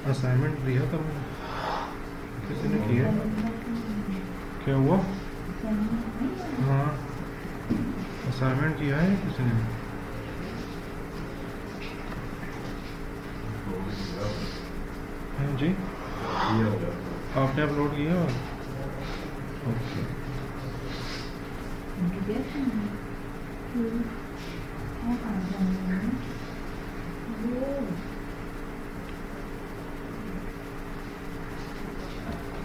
Assignment दिया था मैंने, किसी ने किया? क्या हुआ? हाँ, असाइनमेंट किया है किसी ने? हाँ जी, आपने अपलोड किया? ओके।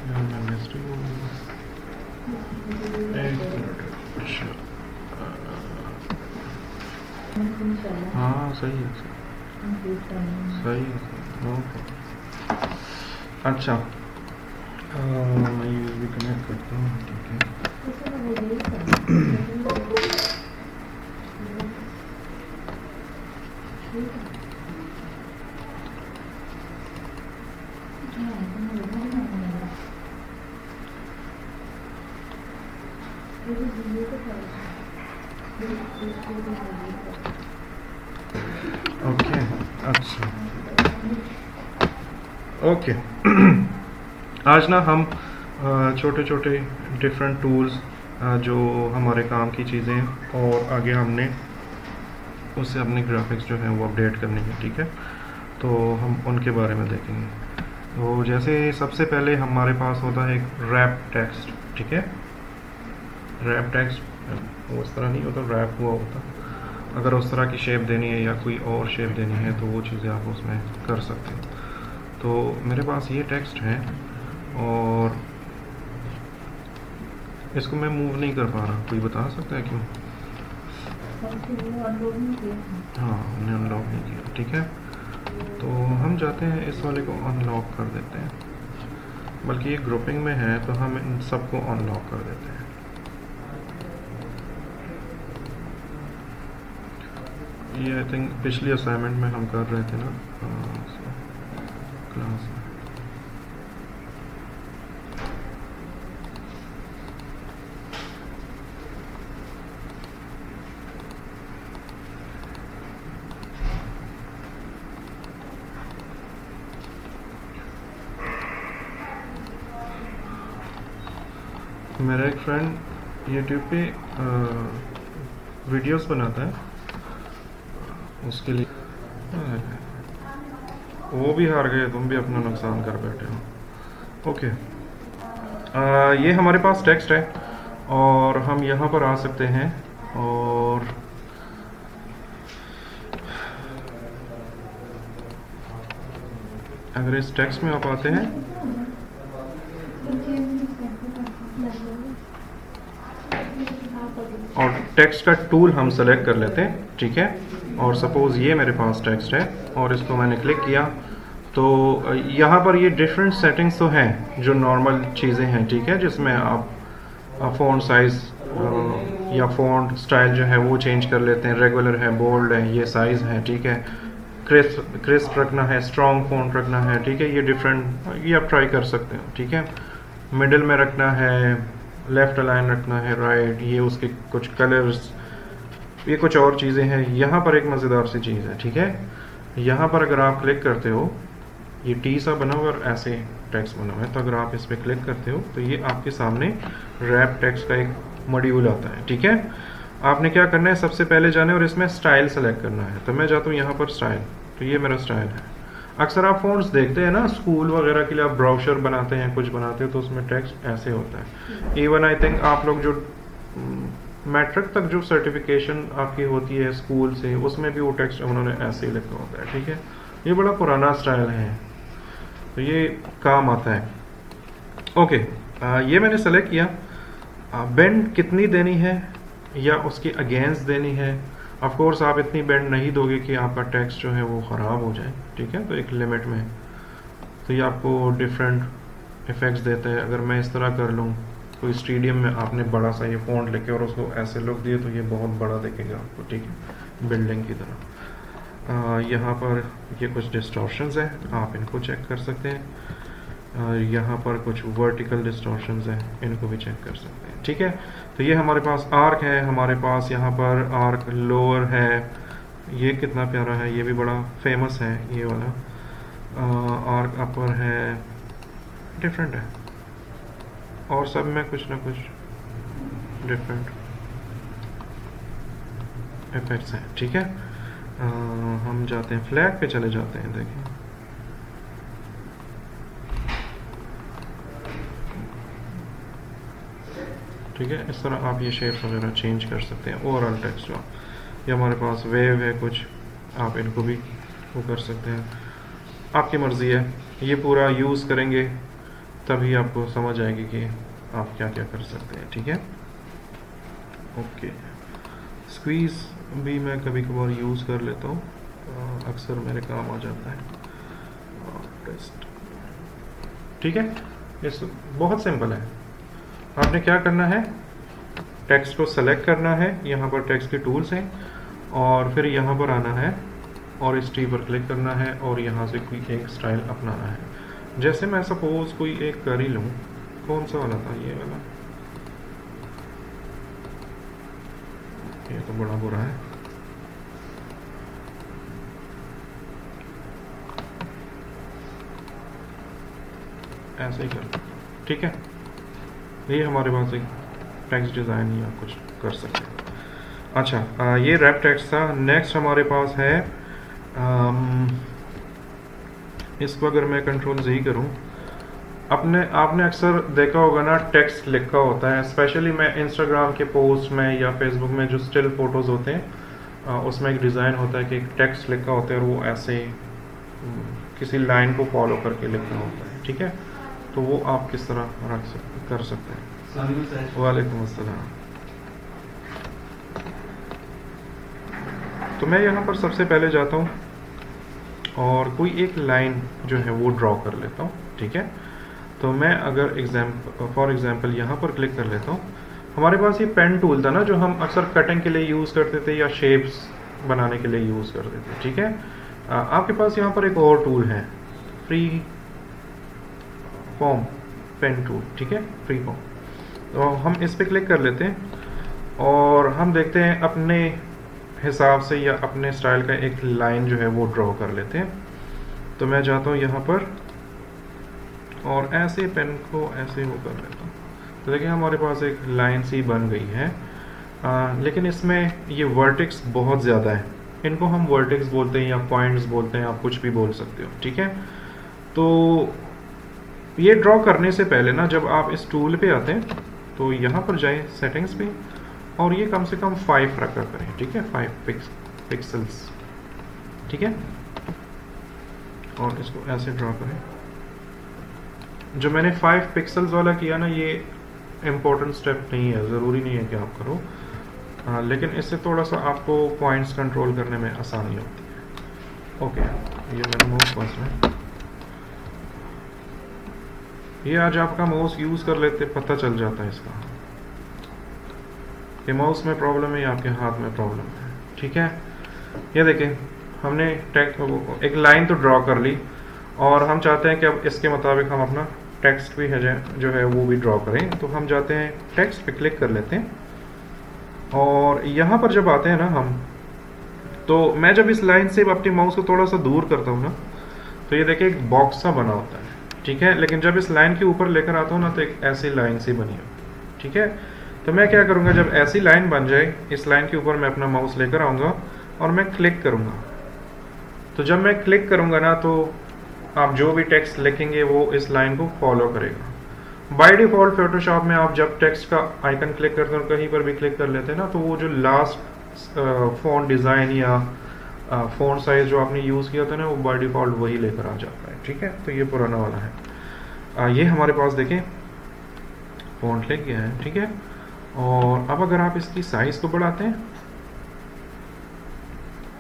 मैं नेक्स्ट ही बोलूँगा। एक मिनट। अच्छा, हाँ सही है, सही है, ओके। अच्छा, मैं यूएसबी कनेक्ट करता हूँ, ठीक है। ओके, अच्छा, ओके। आज ना हम छोटे छोटे डिफरेंट टूल्स जो हमारे काम की चीज़ें हैं और आगे हमने उससे अपने ग्राफिक्स जो हैं वो अपडेट करने हैं, ठीक है। तो हम उनके बारे में देखेंगे। तो जैसे सबसे पहले हमारे पास होता है एक रैप टेक्स्ट, ठीक है। रैप टेक्स्ट उस तरह नहीं होता, रैप हुआ होता। अगर उस तरह की शेप देनी है या कोई और शेप देनी है तो वो चीज़ें आप उसमें कर सकते हो। तो मेरे पास ये टेक्स्ट है और इसको मैं मूव नहीं कर पा रहा, कोई बता सकता है क्यों? हाँ, हमने अनलॉक नहीं किया, ठीक है। तो हम जाते हैं इस वाले को अनलॉक कर देते हैं, बल्कि ये ग्रुपिंग में है तो हम इन सबको अनलॉक कर देते हैं। ये आई थिंक पिछली असाइनमेंट में हम कर रहे थे ना, क्लास में। मेरा एक फ्रेंड यूट्यूब पे वीडियोस बनाता है, उसके लिए वो भी हार गए, तुम भी अपना नुकसान कर बैठे हो। ओके, ये हमारे पास टेक्स्ट है और हम यहाँ पर आ सकते हैं और अगर इस टेक्स्ट में आप आते हैं और टेक्स्ट का टूल हम सेलेक्ट कर लेते हैं, ठीक है। और सपोज़ ये मेरे पास टेक्स्ट है और इसको मैंने क्लिक किया तो यहाँ पर ये डिफरेंट सेटिंग्स तो हैं जो नॉर्मल चीज़ें हैं, ठीक है, जिसमें आप फ़ॉन्ट साइज़ या फ़ॉन्ट स्टाइल जो है वो चेंज कर लेते हैं। रेगुलर है, बोल्ड है, ये साइज़ है, ठीक है। क्रिस्प रखना है, स्ट्रॉन्ग फ़ॉन्ट रखना है, ठीक है। ये डिफरेंट, ये आप ट्राई कर सकते हो, ठीक है। मिडिल में रखना है, लेफ़्ट अलाइन रखना है, राइट, ये उसके कुछ कलर्स, ये कुछ और चीज़ें हैं। यहाँ पर एक मज़ेदार सी चीज़ है, ठीक है। यहाँ पर अगर आप क्लिक करते हो, ये टी सा बना हुआ और ऐसे टेक्स्ट बना हुआ है, तो अगर आप इस पर क्लिक करते हो तो ये आपके सामने रैप टेक्स्ट का एक मॉड्यूल आता है, ठीक है। आपने क्या करना है, सबसे पहले जाना है और इसमें स्टाइल सेलेक्ट करना है। तो मैं जाता हूँ यहाँ पर स्टाइल, तो ये मेरा स्टाइल है। अक्सर आप फ़ॉन्ट्स देखते हैं ना, स्कूल वगैरह के लिए आप ब्राउशर बनाते हैं, कुछ बनाते हो तो उसमें टेक्स्ट ऐसे होता है। इवन आई थिंक आप लोग जो मैट्रिक तक जो सर्टिफिकेशन आपकी होती है स्कूल से, उसमें भी वो टेक्स्ट उन्होंने ऐसे ही लिखा होता है, ठीक है। ये बड़ा पुराना स्टाइल है, तो ये काम आता है। ओके, ये मैंने सेलेक्ट किया। बेंड कितनी देनी है या उसके अगेंस्ट देनी है। ऑफ कोर्स आप इतनी बेंड नहीं दोगे कि आपका टेक्स्ट जो है वो ख़राब हो जाए, ठीक है, तो एक लिमिट में। तो ये आपको डिफरेंट इफ़ेक्ट्स देता है। अगर मैं इस तरह कर लूँ, कोई स्टेडियम में आपने बड़ा सा ये फ़ॉन्ट लेके और उसको ऐसे लुक दिए तो ये बहुत बड़ा दिखेगा आपको, ठीक है, बिल्डिंग की तरह। यहाँ पर ये कुछ डिस्टॉर्शंस हैं, आप इनको चेक कर सकते हैं। यहाँ पर कुछ वर्टिकल डिस्टॉर्शंस हैं, इनको भी चेक कर सकते हैं, ठीक है। तो ये हमारे पास आर्क है, हमारे पास यहाँ पर आर्क लोअर है, ये कितना प्यारा है, ये भी बड़ा फेमस है ये वाला। आर्क अपर है, डिफरेंट है, और सब में कुछ ना कुछ डिफरेंट इफेक्ट्स हैं। ठीक है, हम जाते हैं फ्लैग पे, चले जाते हैं। देखिए ठीक है, इस तरह आप ये शेप्स वगैरह चेंज कर सकते हैं। ओवरऑल टेक्स्ट जो ये हमारे पास वेव है कुछ, आप इनको भी वो कर सकते हैं, आपकी मर्ज़ी है। ये पूरा यूज़ करेंगे तभी आपको समझ आएगी कि आप क्या क्या कर सकते हैं। ठीक है, ओके। स्क्वीज़ भी मैं कभी कभार यूज़ कर लेता हूँ, अक्सर मेरे काम आ जाता है। टेस्ट, ठीक है, इस बहुत सिंपल है। आपने क्या करना है, टेक्स्ट को सेलेक्ट करना है, यहाँ पर टेक्स्ट के टूल्स हैं, और फिर यहाँ पर आना है और इस ट्री पर क्लिक करना है और यहाँ से कोई एक स्टाइल अपनाना है। जैसे मैं सपोज कोई एक कर ही लूँ, कौन सा वाला था, ये वाला, ये तो बड़ा बुरा है। ऐसे ही कर, ठीक है, ये हमारे पास एक टेक्स्ट डिज़ाइन या कुछ कर सकते हैं। अच्छा, ये रैप टेक्स्ट था। नेक्स्ट हमारे पास है, इसको अगर मैं कंट्रोल Z करूं, आपने अक्सर देखा होगा ना, टेक्स्ट लिखा होता है, स्पेशली मैं इंस्टाग्राम के पोस्ट में या फेसबुक में जो स्टिल फोटोज़ होते हैं, उसमें एक डिज़ाइन होता है कि एक टेक्स्ट लिखा होता है और वो ऐसे किसी लाइन को फॉलो करके लिखना होता है। ठीक है, तो वो आप किस तरह कर सकते हैं। वालेकुम अस्सलाम। तो मैं यहाँ पर सबसे पहले जाता हूँ और कोई एक लाइन जो है वो ड्रॉ कर लेता हूँ। ठीक है, तो मैं अगर फॉर एग्जांपल यहाँ पर क्लिक कर लेता हूँ। हमारे पास ये पेन टूल था ना, जो हम अक्सर कटिंग के लिए यूज़ करते थे या शेप्स बनाने के लिए यूज़ करते थे। ठीक है, आपके पास यहाँ पर एक और टूल है, फ्री फॉर्म पेन टूल। ठीक है, फ्री फॉर्म, तो हम इस पर क्लिक कर लेते हैं और हम देखते हैं अपने हिसाब से या अपने स्टाइल का एक लाइन जो है वो ड्रॉ कर लेते हैं। तो मैं जाता हूँ यहाँ पर और ऐसे पेन को ऐसे वो कर लेता हूँ। तो देखिए हमारे पास एक लाइन सी बन गई है, लेकिन इसमें ये वर्टेक्स बहुत ज़्यादा है। इनको हम वर्टेक्स बोलते हैं या पॉइंट्स बोलते हैं, आप कुछ भी बोल सकते हो। ठीक है, तो ये ड्रॉ करने से पहले ना, जब आप इस टूल पे आते हैं तो यहाँ पर जाएं सेटिंग्स पे और ये कम से कम 5 रखा करें। ठीक है, 5 पिक्सल्स। ठीक है, और इसको ऐसे ड्रॉ करें। जो मैंने 5 पिक्सल्स वाला किया ना, ये इम्पोर्टेंट स्टेप नहीं है, ज़रूरी नहीं है कि आप करो, लेकिन इससे थोड़ा सा आपको पॉइंट्स कंट्रोल करने में आसानी होती है। ओके, ये मेरा माउस पास है, ये आज आपका माउस यूज़ कर लेते पता चल जाता है इसका कि माउस में प्रॉब्लम है या आपके हाथ में प्रॉब्लम है। ठीक है, ये देखें, हमने एक लाइन तो ड्रॉ कर ली और हम चाहते हैं कि अब इसके मुताबिक हम अपना टेक्स्ट भी है जो है वो भी ड्रॉ करें। तो हम जाते हैं टेक्स्ट पे क्लिक कर लेते हैं और यहाँ पर जब आते हैं ना हम, तो मैं जब इस लाइन से अपने माउस को थोड़ा सा दूर करता हूँ ना, तो ये देखिए एक बॉक्स सा बना होता है। ठीक है, लेकिन जब इस लाइन के ऊपर लेकर आता हूँ ना, तो एक ऐसी लाइन सी बनी हो। ठीक है, तो मैं क्या करूँगा, जब ऐसी लाइन बन जाए, इस लाइन के ऊपर मैं अपना माउस लेकर आऊँगा और मैं क्लिक करूँगा। तो जब मैं क्लिक करूँगा ना, तो आप जो भी टेक्स्ट लिखेंगे वो इस लाइन को फॉलो करेगा। बाय डिफ़ॉल्ट फोटोशॉप में आप जब टेक्स्ट का आइकन क्लिक करते हैं और कहीं पर भी क्लिक कर लेते हैं ना, तो वो जो लास्ट फ़ॉन्ट डिज़ाइन या फ़ॉन्ट साइज़ जो आपने यूज़ किया था ना, वो बाय डिफ़ॉल्ट वही लेकर आ जाता है। ठीक है, तो ये पुराना वाला है। ये हमारे पास देखें फ़ॉन्ट लिख गया है। ठीक है, और अब अगर आप इसकी साइज़ को बढ़ाते हैं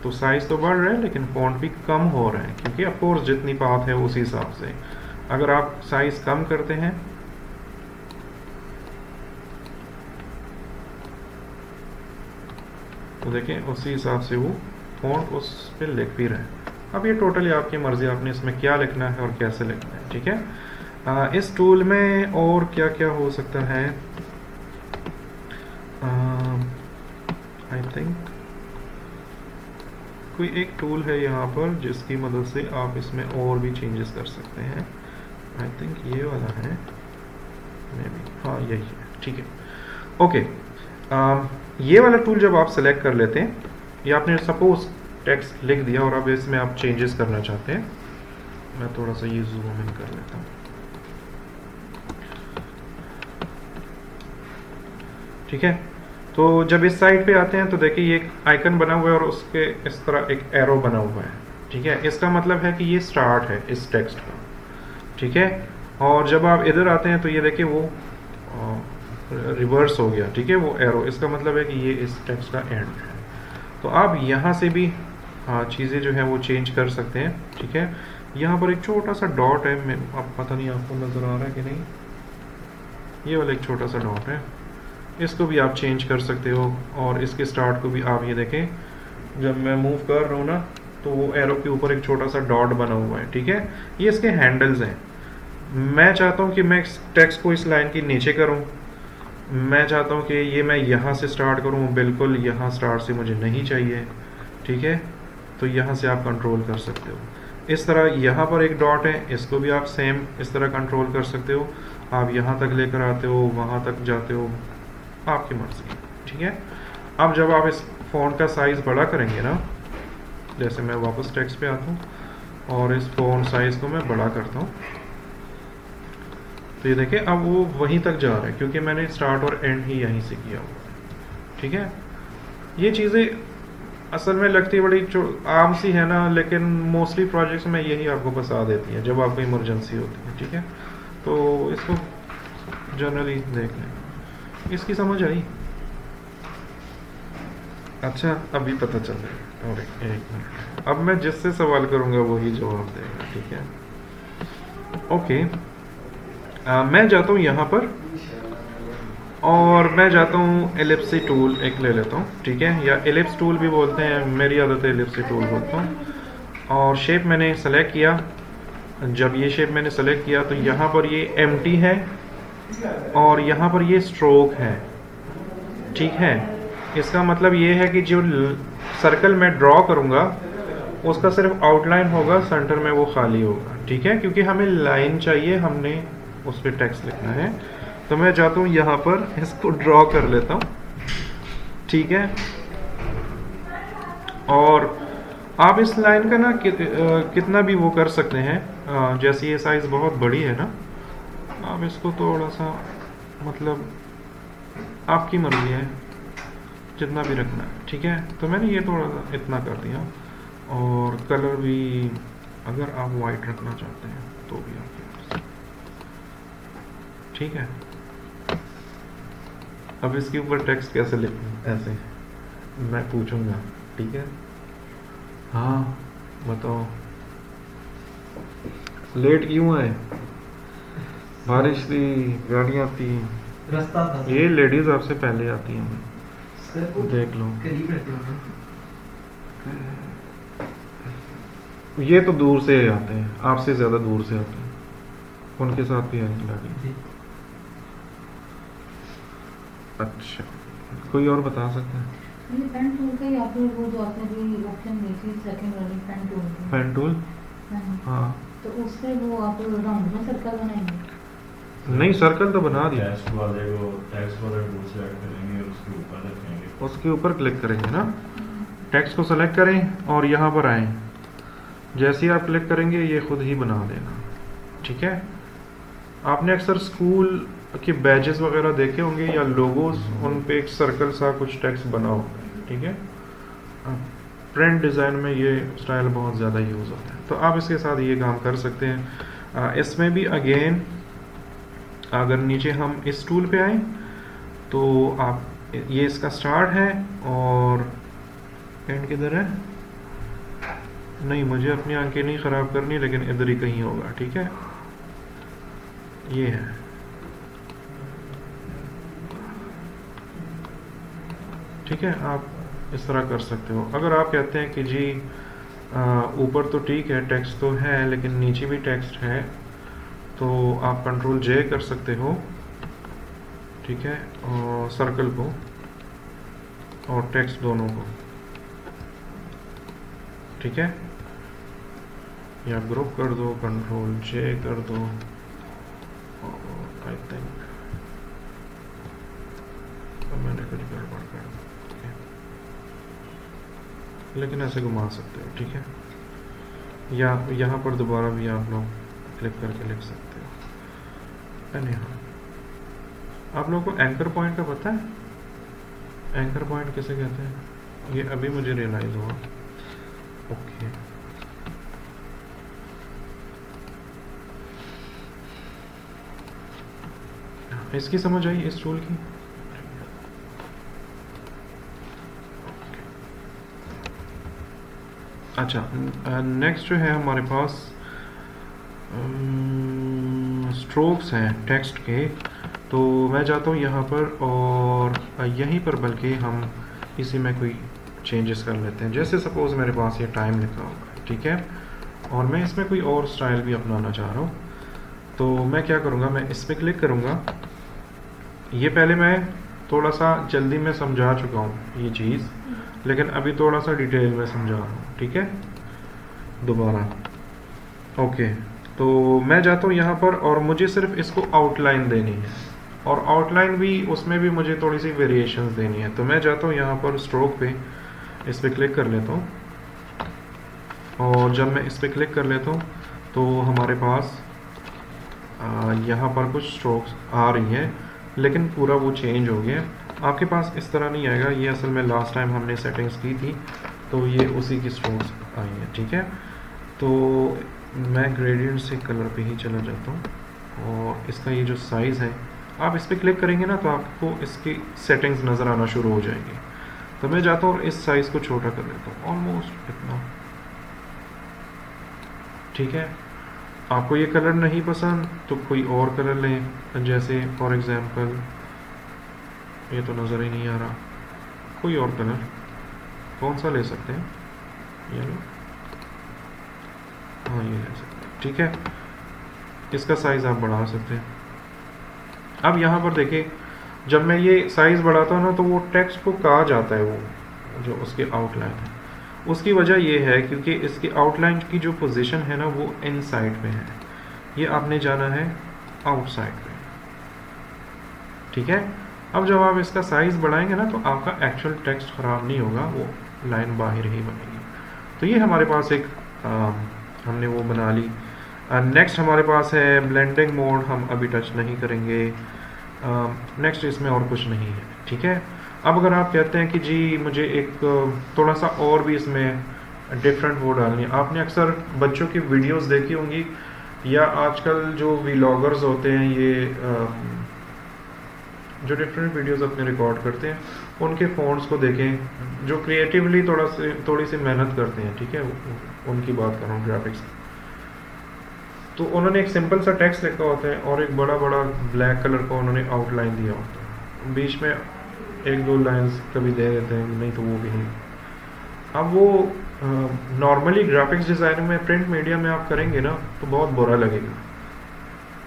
तो साइज़ तो बढ़ रहा है लेकिन फ़ॉन्ट भी कम हो रहा है, क्योंकि ऑफकोर्स जितनी पाथ है उसी हिसाब से। अगर आप साइज़ कम करते हैं तो देखें उसी हिसाब से वो फ़ॉन्ट उस पर लिख भी रहा है। अब ये टोटली आपकी मर्ज़ी, आपने इसमें क्या लिखना है और कैसे लिखना है। ठीक है, इस टूल में और क्या क्या हो सकता है, आई थिंक कोई एक टूल है यहाँ पर जिसकी मदद से आप इसमें और भी चेंजेस कर सकते हैं। आई थिंक ये वाला है मे बी, हाँ यही है, ठीक है। ओके, ये वाला टूल जब आप सेलेक्ट कर लेते हैं, या आपने सपोज टेक्स्ट लिख दिया और अब इसमें आप चेंजेस करना चाहते हैं, मैं थोड़ा सा ये जूम इन कर लेता हूँ, ठीक है। तो जब इस साइड पे आते हैं तो देखिए ये एक आइकन बना हुआ है और उसके इस तरह एक एरो बना हुआ है, ठीक है। इसका मतलब है कि ये स्टार्ट है इस टेक्स्ट का, ठीक है। और जब आप इधर आते हैं तो ये देखिए वो रिवर्स हो गया, ठीक है, वो एरो, इसका मतलब है कि ये इस टेक्स्ट का एंड है। तो आप यहाँ से भी चीज़ें जो हैं वो चेंज कर सकते हैं, ठीक है। यहाँ पर एक छोटा सा डॉट है, मैं अब पता नहीं आपको नज़र आ रहा है कि नहीं, ये वाला एक छोटा सा डॉट है, इसको भी आप चेंज कर सकते हो। और इसके स्टार्ट को भी आप ये देखें, जब मैं मूव कर रहा हूँ ना तो वो एरो के ऊपर एक छोटा सा डॉट बना हुआ है, ठीक है। ये इसके हैंडल्स हैं। मैं चाहता हूँ कि मैं टेक्स्ट को इस लाइन के नीचे करूँ, मैं चाहता हूँ कि ये मैं यहाँ से स्टार्ट करूँ, बिल्कुल यहाँ स्टार्ट से मुझे नहीं चाहिए, ठीक है। तो यहाँ से आप कंट्रोल कर सकते हो। इस तरह यहाँ पर एक डॉट है, इसको भी आप सेम इस तरह कंट्रोल कर सकते हो। आप यहाँ तक लेकर आते हो, वहाँ तक जाते हो, आपकी मर्जी, ठीक है। अब जब आप इस फ़ॉन्ट का साइज़ बड़ा करेंगे ना, जैसे मैं वापस टेक्स्ट पे आता हूँ और इस फ़ॉन्ट साइज़ को मैं बड़ा करता हूँ, तो ये देखिए अब वो वहीं तक जा रहा है क्योंकि मैंने स्टार्ट और एंड ही यहीं से किया हुआ, ठीक है। ये चीज़ें असल में लगती बड़ी आम सी है ना, लेकिन मोस्टली प्रोजेक्ट्स में यही आपको बता देती है जब आपको इमरजेंसी होती है, ठीक है। तो इसको जनरली देख लें। इसकी समझ आई? अच्छा, अभी पता चल रहा है। और एक मिनट, अब मैं जिससे सवाल करूंगा वही जवाब देगा, ठीक है। ओके, मैं जाता हूँ यहाँ पर और मैं जाता हूँ एलिप्सी टूल एक ले लेता हूँ, ठीक है, या एलिप्स टूल भी बोलते हैं, मेरी आदत है एलिप्सी टूल बोलता हूँ। और शेप मैंने सेलेक्ट किया। जब ये शेप मैंने सेलेक्ट किया तो यहाँ पर ये एम्प्टी है और यहाँ पर ये स्ट्रोक है, ठीक है। इसका मतलब ये है कि जो सर्कल मैं ड्रॉ करूँगा उसका सिर्फ आउटलाइन होगा, सेंटर में वो खाली होगा, ठीक है, क्योंकि हमें लाइन चाहिए, हमने उस पर टेक्स्ट लिखना है। तो मैं जाता हूँ यहाँ पर, इसको ड्रॉ कर लेता हूँ, ठीक है। और आप इस लाइन का ना कितना भी वो कर सकते हैं। जैसे ये साइज़ बहुत बड़ी है ना, आप इसको थोड़ा सा, मतलब आपकी मर्जी है जितना भी रखना है, ठीक है। तो मैंने ये थोड़ा सा इतना कर दिया। और कलर भी अगर आप वाइट रखना चाहते हैं तो भी आप, ठीक है। अब इसके ऊपर टेक्स्ट कैसे लिखूं, ऐसे मैं पूछूंगा, ठीक है। हाँ बताओ, लेट क्यों है? बारिश थी, गाड़ियाँ थी, रास्ता था। ये लेडीज आपसे पहले आती हैं, देख लो। करीब रहते होंगे। ये तो दूर से आते हैं, आपसे ज़्यादा दूर से आते हैं, उनके साथ भी आएंगे गाड़ी। अच्छा, कोई और बता सकते हैं? ये पेन टूल का या फिर वो जो आपने भी ऑप्शन दी थी सेकंड वाली पेन टूल की, पेन टूल, हाँ, तो उससे वो आप राउंड में सर्कल बनाएंगे? नहीं, सर्कल तो बना दिया। टेक्स्ट वाले को टेक्स्ट वाला टूल सेलेक्ट करेंगे और उसके ऊपर रखेंगे, उसके ऊपर क्लिक करेंगे ना, टेक्स्ट को सेलेक्ट करें और यहाँ पर आएँ। जैसे ही आप क्लिक करेंगे ये खुद ही बना देगा, ठीक है। आपने अक्सर स्कूल के बैजेस वगैरह देखे होंगे या लोगोस, उन पे एक सर्कल सा कुछ टेक्स्ट बना होता है, ठीक है। प्रिंट डिज़ाइन में ये स्टाइल बहुत ज़्यादा यूज़ होता है, तो आप इसके साथ ये काम कर सकते हैं। इसमें भी अगेन अगर नीचे हम इस टूल पे आए तो आप, ये इसका स्टार्ट है और एंड किधर है? नहीं, मुझे अपनी आंखें नहीं ख़राब करनी, लेकिन इधर ही कहीं होगा, ठीक है। ये है, ठीक है। आप इस तरह कर सकते हो। अगर आप कहते हैं कि जी ऊपर तो ठीक है, टेक्स्ट तो है, लेकिन नीचे भी टेक्स्ट है, तो आप कंट्रोल जे कर सकते हो, ठीक है, और सर्कल को और टेक्स्ट दोनों को, ठीक है, या ग्रुप कर दो, कंट्रोल जे कर दो, आई थिंक मैंने कुछ गड़बड़ कर दी, ठीक है, लेकिन ऐसे घुमा सकते हो, ठीक है, या यहाँ पर दोबारा भी आप लोग क्लिक करके लिख सकते हो। आप लोगों को एंकर पॉइंट का पता है? एंकर पॉइंट किसे कहते हैं? ये अभी मुझे रियलाइज हुआ। ओके, इसकी समझ आई इस टूल की? अच्छा, नेक्स्ट जो है हमारे पास स्ट्रोक्स हैं टेक्स्ट के, तो मैं जाता हूँ यहाँ पर और यहीं पर बल्कि हम इसी में कोई चेंजेस कर लेते हैं। जैसे सपोज़ मेरे पास ये टाइम लिखा होगा, ठीक है, और मैं इसमें कोई और स्टाइल भी अपनाना चाह रहा हूँ, तो मैं क्या करूँगा, मैं इस पर क्लिक करूँगा। ये पहले मैं थोड़ा सा जल्दी में समझा चुका हूँ ये चीज़, लेकिन अभी थोड़ा सा डिटेल में समझा रहा हूँ, ठीक है, दोबारा। ओके, तो मैं जाता हूँ यहाँ पर और मुझे सिर्फ इसको आउटलाइन देनी है, और आउटलाइन भी उसमें भी मुझे थोड़ी सी वेरिएशंस देनी है। तो मैं जाता हूँ यहाँ पर स्ट्रोक पे, इस पर क्लिक कर लेता हूँ, और जब मैं इस पर क्लिक कर लेता हूँ तो हमारे पास यहाँ पर कुछ स्ट्रोक्स आ रही हैं, लेकिन पूरा वो चेंज हो गया। आपके पास इस तरह नहीं आएगा, ये असल में लास्ट टाइम हमने सेटिंग्स की थी, तो ये उसी की स्ट्रोक्स आई हैं, ठीक है। तो मैं ग्रेडियंट से कलर पे ही चला जाता हूँ, और इसका ये जो साइज़ है, आप इस पर क्लिक करेंगे ना तो आपको इसकी सेटिंग्स नज़र आना शुरू हो जाएगी। तो मैं जाता हूँ और इस साइज़ को छोटा कर देता हूँ, ऑलमोस्ट इतना, ठीक है। आपको ये कलर नहीं पसंद तो कोई और कलर लें, जैसे फॉर एग्जांपल ये तो नज़र ही नहीं आ रहा, कोई और कलर कौन सा ले सकते हैं, येलो, हाँ ये ले सकते हैं, ठीक है। इसका साइज़ आप बढ़ा सकते हैं। अब यहाँ पर देखिए, जब मैं ये साइज़ बढ़ाता हूँ ना तो वो टेक्स्ट को कहा जाता है, वो जो उसके आउटलाइन है, उसकी वजह ये है क्योंकि इसकी आउटलाइन की जो पोजीशन है ना वो इनसाइड पे है, ये आपने जाना है आउटसाइड पे, ठीक है। अब जब आप इसका साइज़ बढ़ाएंगे ना तो आपका एक्चुअल टेक्स्ट ख़राब नहीं होगा, वो लाइन बाहर ही बनेगी। तो ये हमारे पास एक हमने वो बना ली। नेक्स्ट हमारे पास है ब्लेंडिंग मोड, हम अभी टच नहीं करेंगे। नेक्स्ट इसमें और कुछ नहीं है, ठीक है। अब अगर आप कहते हैं कि जी मुझे एक थोड़ा सा और भी इसमें डिफरेंट वो डालनी है, आपने अक्सर बच्चों की वीडियोस देखी होंगी, या आजकल जो व्लॉगर्स होते हैं ये जो डिफरेंट वीडियोस अपने रिकॉर्ड करते हैं, उनके फ़ॉन्ट्स को देखें, जो क्रिएटिवली थोड़ी सी मेहनत करते हैं, ठीक है, उनकी बात कर रहा हूँ, ग्राफिक्स। तो उन्होंने एक सिंपल सा टेक्स्ट लिखा होता है और एक बड़ा बड़ा ब्लैक कलर का उन्होंने आउटलाइन दिया होता है, बीच में एक दो लाइंस कभी दे देते हैं, नहीं तो वो भी नहीं। अब वो नॉर्मली ग्राफिक्स डिज़ाइनिंग में, प्रिंट मीडिया में आप करेंगे ना तो बहुत बुरा लगेगा,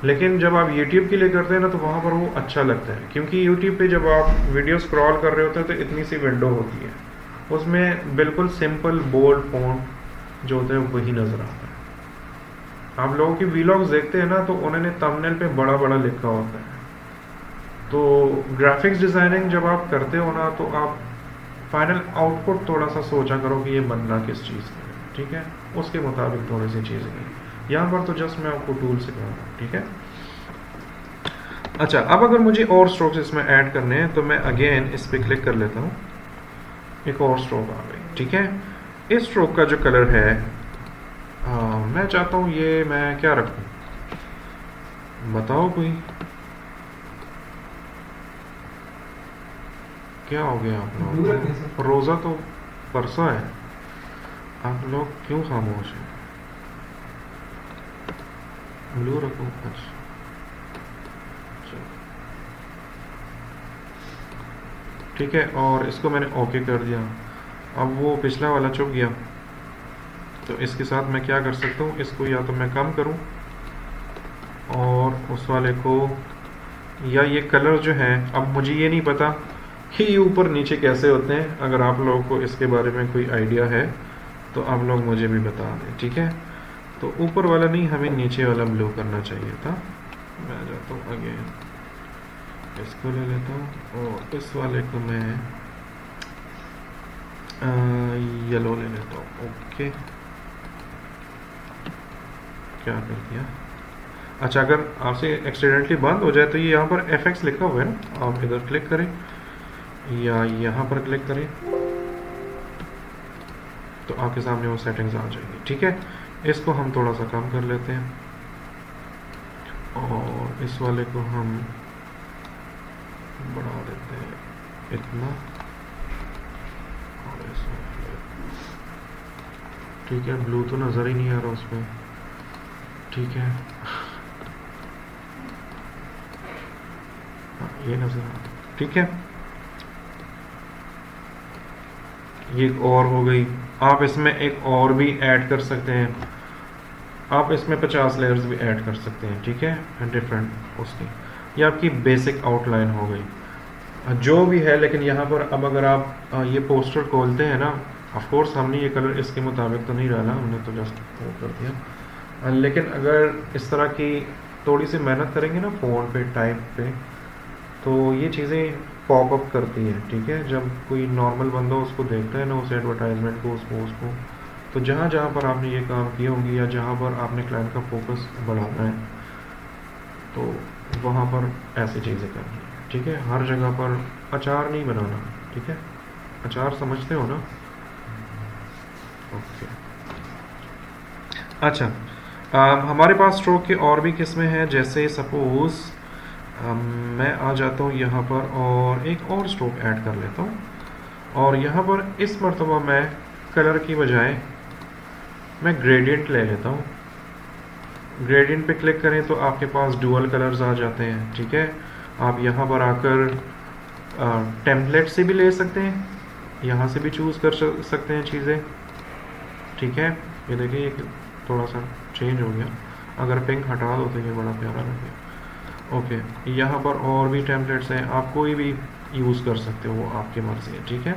लेकिन जब आप YouTube के लिए करते हैं ना तो वहाँ पर वो अच्छा लगता है, क्योंकि YouTube पे जब आप वीडियो स्क्रॉल कर रहे होते हैं तो इतनी सी विंडो होती है, उसमें बिल्कुल सिंपल बोल्ड फॉन्ट जो होता है वही नज़र आता है। आप लोगों की व्लॉग्स देखते हैं ना तो उन्होंने थंबनेल पे बड़ा बड़ा लिखा होता है। तो ग्राफिक्स डिज़ाइनिंग जब आप करते हो ना तो आप फाइनल आउटपुट थोड़ा सा सोचा करो कि ये बनना किस चीज़ का है, ठीक है, उसके मुताबिक थोड़ी सी चीज़ें हैं। यहाँ पर तो जस्ट मैं आपको टूल सिखा रहा हूँ, ठीक है। अच्छा, अब अगर मुझे और स्ट्रोक्स इसमें ऐड करने हैं तो मैं अगेन इस पर क्लिक कर लेता हूँ, एक और स्ट्रोक आ गई, ठीक है। इस स्ट्रोक का जो कलर है मैं चाहता हूँ ये मैं क्या रखूँ, बताओ कोई, क्या हो गया आप लोग? रोज़ा तो परसों है, आप लोग क्यों खामोश हैं? ब्लू रखो बस, ठीक है। और इसको मैंने ओके कर दिया। अब वो पिछला वाला चुप गया, तो इसके साथ मैं क्या कर सकता हूँ, इसको या तो मैं कम करूँ और उस वाले को, या ये कलर जो है, अब मुझे ये नहीं पता कि ये ऊपर नीचे कैसे होते हैं, अगर आप लोगों को इसके बारे में कोई आइडिया है तो आप लोग मुझे भी बता दें, ठीक है। तो ऊपर वाला नहीं, हमें नीचे वाला ब्लू करना चाहिए था। मैं जाता हूँ अगेन, इसको ले लेता हूँ और इस वाले को मैं येलो ले लेता हूँ। ओके, क्या कर दिया? अच्छा, अगर आपसे एक्सीडेंटली बंद हो जाए तो ये यहाँ पर FX लिखा हुआ है ना, आप इधर क्लिक करें या यहाँ पर क्लिक करें तो आपके सामने वो सेटिंग्स आ जाएगी, ठीक है। इसको हम थोड़ा सा कम कर लेते हैं और इस वाले को हम बढ़ा देते हैं इतना, और इस वाले, ठीक है। ब्लू तो नज़र ही नहीं आ रहा उसमें, ठीक है। ये नजर आ रहा, ठीक है। ये एक और हो गई। आप इसमें एक और भी ऐड कर सकते हैं, आप इसमें 50 लेयर्स भी ऐड कर सकते हैं, ठीक है, डिफरेंट उसकी। ये आपकी बेसिक आउटलाइन हो गई जो भी है। लेकिन यहाँ पर अब अगर आप ये पोस्टर खोलते हैं ना, ऑफ कोर्स हमने ये कलर इसके मुताबिक तो नहीं डाला, हमने तो जस्ट वो कर दिया। लेकिन अगर इस तरह की थोड़ी सी मेहनत करेंगे ना फ़ोन पे, टाइप पे, तो ये चीज़ें पॉप अप करती हैं, ठीक है। जब कोई नॉर्मल बंदा उसको देखता है ना, उस एडवर्टाइजमेंट को, उस पोस्ट को, तो जहाँ जहाँ पर आपने ये काम किए होंगे या जहाँ पर आपने क्लाइंट का फोकस बढ़ाना है, तो वहाँ पर ऐसी चीज़ें करनी है, ठीक है। हर जगह पर अचार नहीं बनाना, ठीक है। अचार समझते हो ना? ओके, अच्छा। हमारे पास स्ट्रोक की और भी किस्में हैं, जैसे सपोज़ मैं आ जाता हूँ यहाँ पर और एक और स्ट्रोक ऐड कर लेता हूँ, और यहाँ पर इस मरतबा मैं कलर की बजाय मैं ग्रेडियंट ले लेता हूँ। ग्रेडियंट पे क्लिक करें तो आपके पास डुअल कलर्स आ जाते हैं, ठीक है। आप यहाँ पर आकर टेम्पलेट से भी ले सकते हैं, यहाँ से भी चूज़ कर सकते हैं चीज़ें, ठीक है। ये देखिए, ये थोड़ा सा चेंज हो गया। अगर पिंक हटा दो तो ये बड़ा प्यारा लगे। ओके, यहाँ पर और भी टेम्पलेट्स हैं, आप कोई भी यूज़ कर सकते हो, वो आपकी मर्ज़ी है, ठीक है।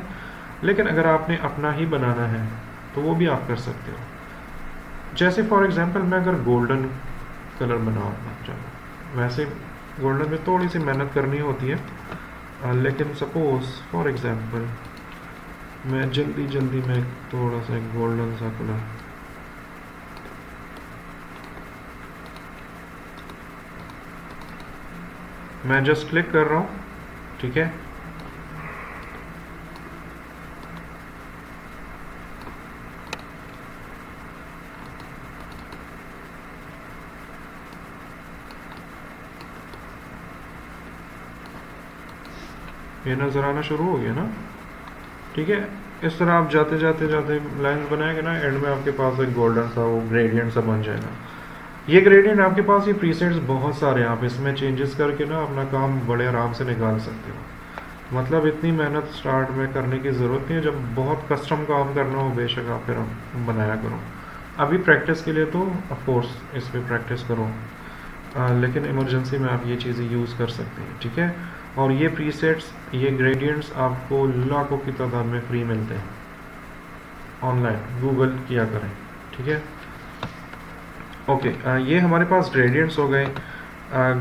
लेकिन अगर आपने अपना ही बनाना है तो वो भी आप कर सकते हो। जैसे फॉर एग्जांपल मैं अगर गोल्डन कलर बनाना चाहूँ, वैसे गोल्डन में थोड़ी सी मेहनत करनी होती है, लेकिन सपोज़ फॉर एग्जांपल मैं जल्दी में थोड़ा सा गोल्डन सा कलर, मैं जस्ट क्लिक कर रहा हूँ, ठीक है। ये नज़र आना शुरू हो गया ना, ठीक है। इस तरह आप जाते जाते लाइंस बनाएंगे ना, एंड में आपके पास एक गोल्डन सा वो ग्रेडियंट सा बन जाएगा। ये ग्रेडियंट आपके पास, ये प्रीसेट्स बहुत सारे हैं, आप इसमें चेंजेस करके ना अपना काम बड़े आराम से निकाल सकते हो। मतलब इतनी मेहनत स्टार्ट में करने की ज़रूरत नहीं है, जब बहुत कस्टम काम करना हो बेशक आप फिर बनाया करो। अभी प्रैक्टिस के लिए तो ऑफ कोर्स इस पर प्रैक्टिस करो, लेकिन इमरजेंसी में आप ये चीज़ें यूज़ कर सकते हैं, ठीक है। और ये प्रीसेट्स, ये ग्रेडियंट्स आपको लाखों की तादाद में फ्री मिलते हैं ऑनलाइन, गूगल किया करें, ठीक है। ओके, ये हमारे पास ग्रेडियंट्स हो गए।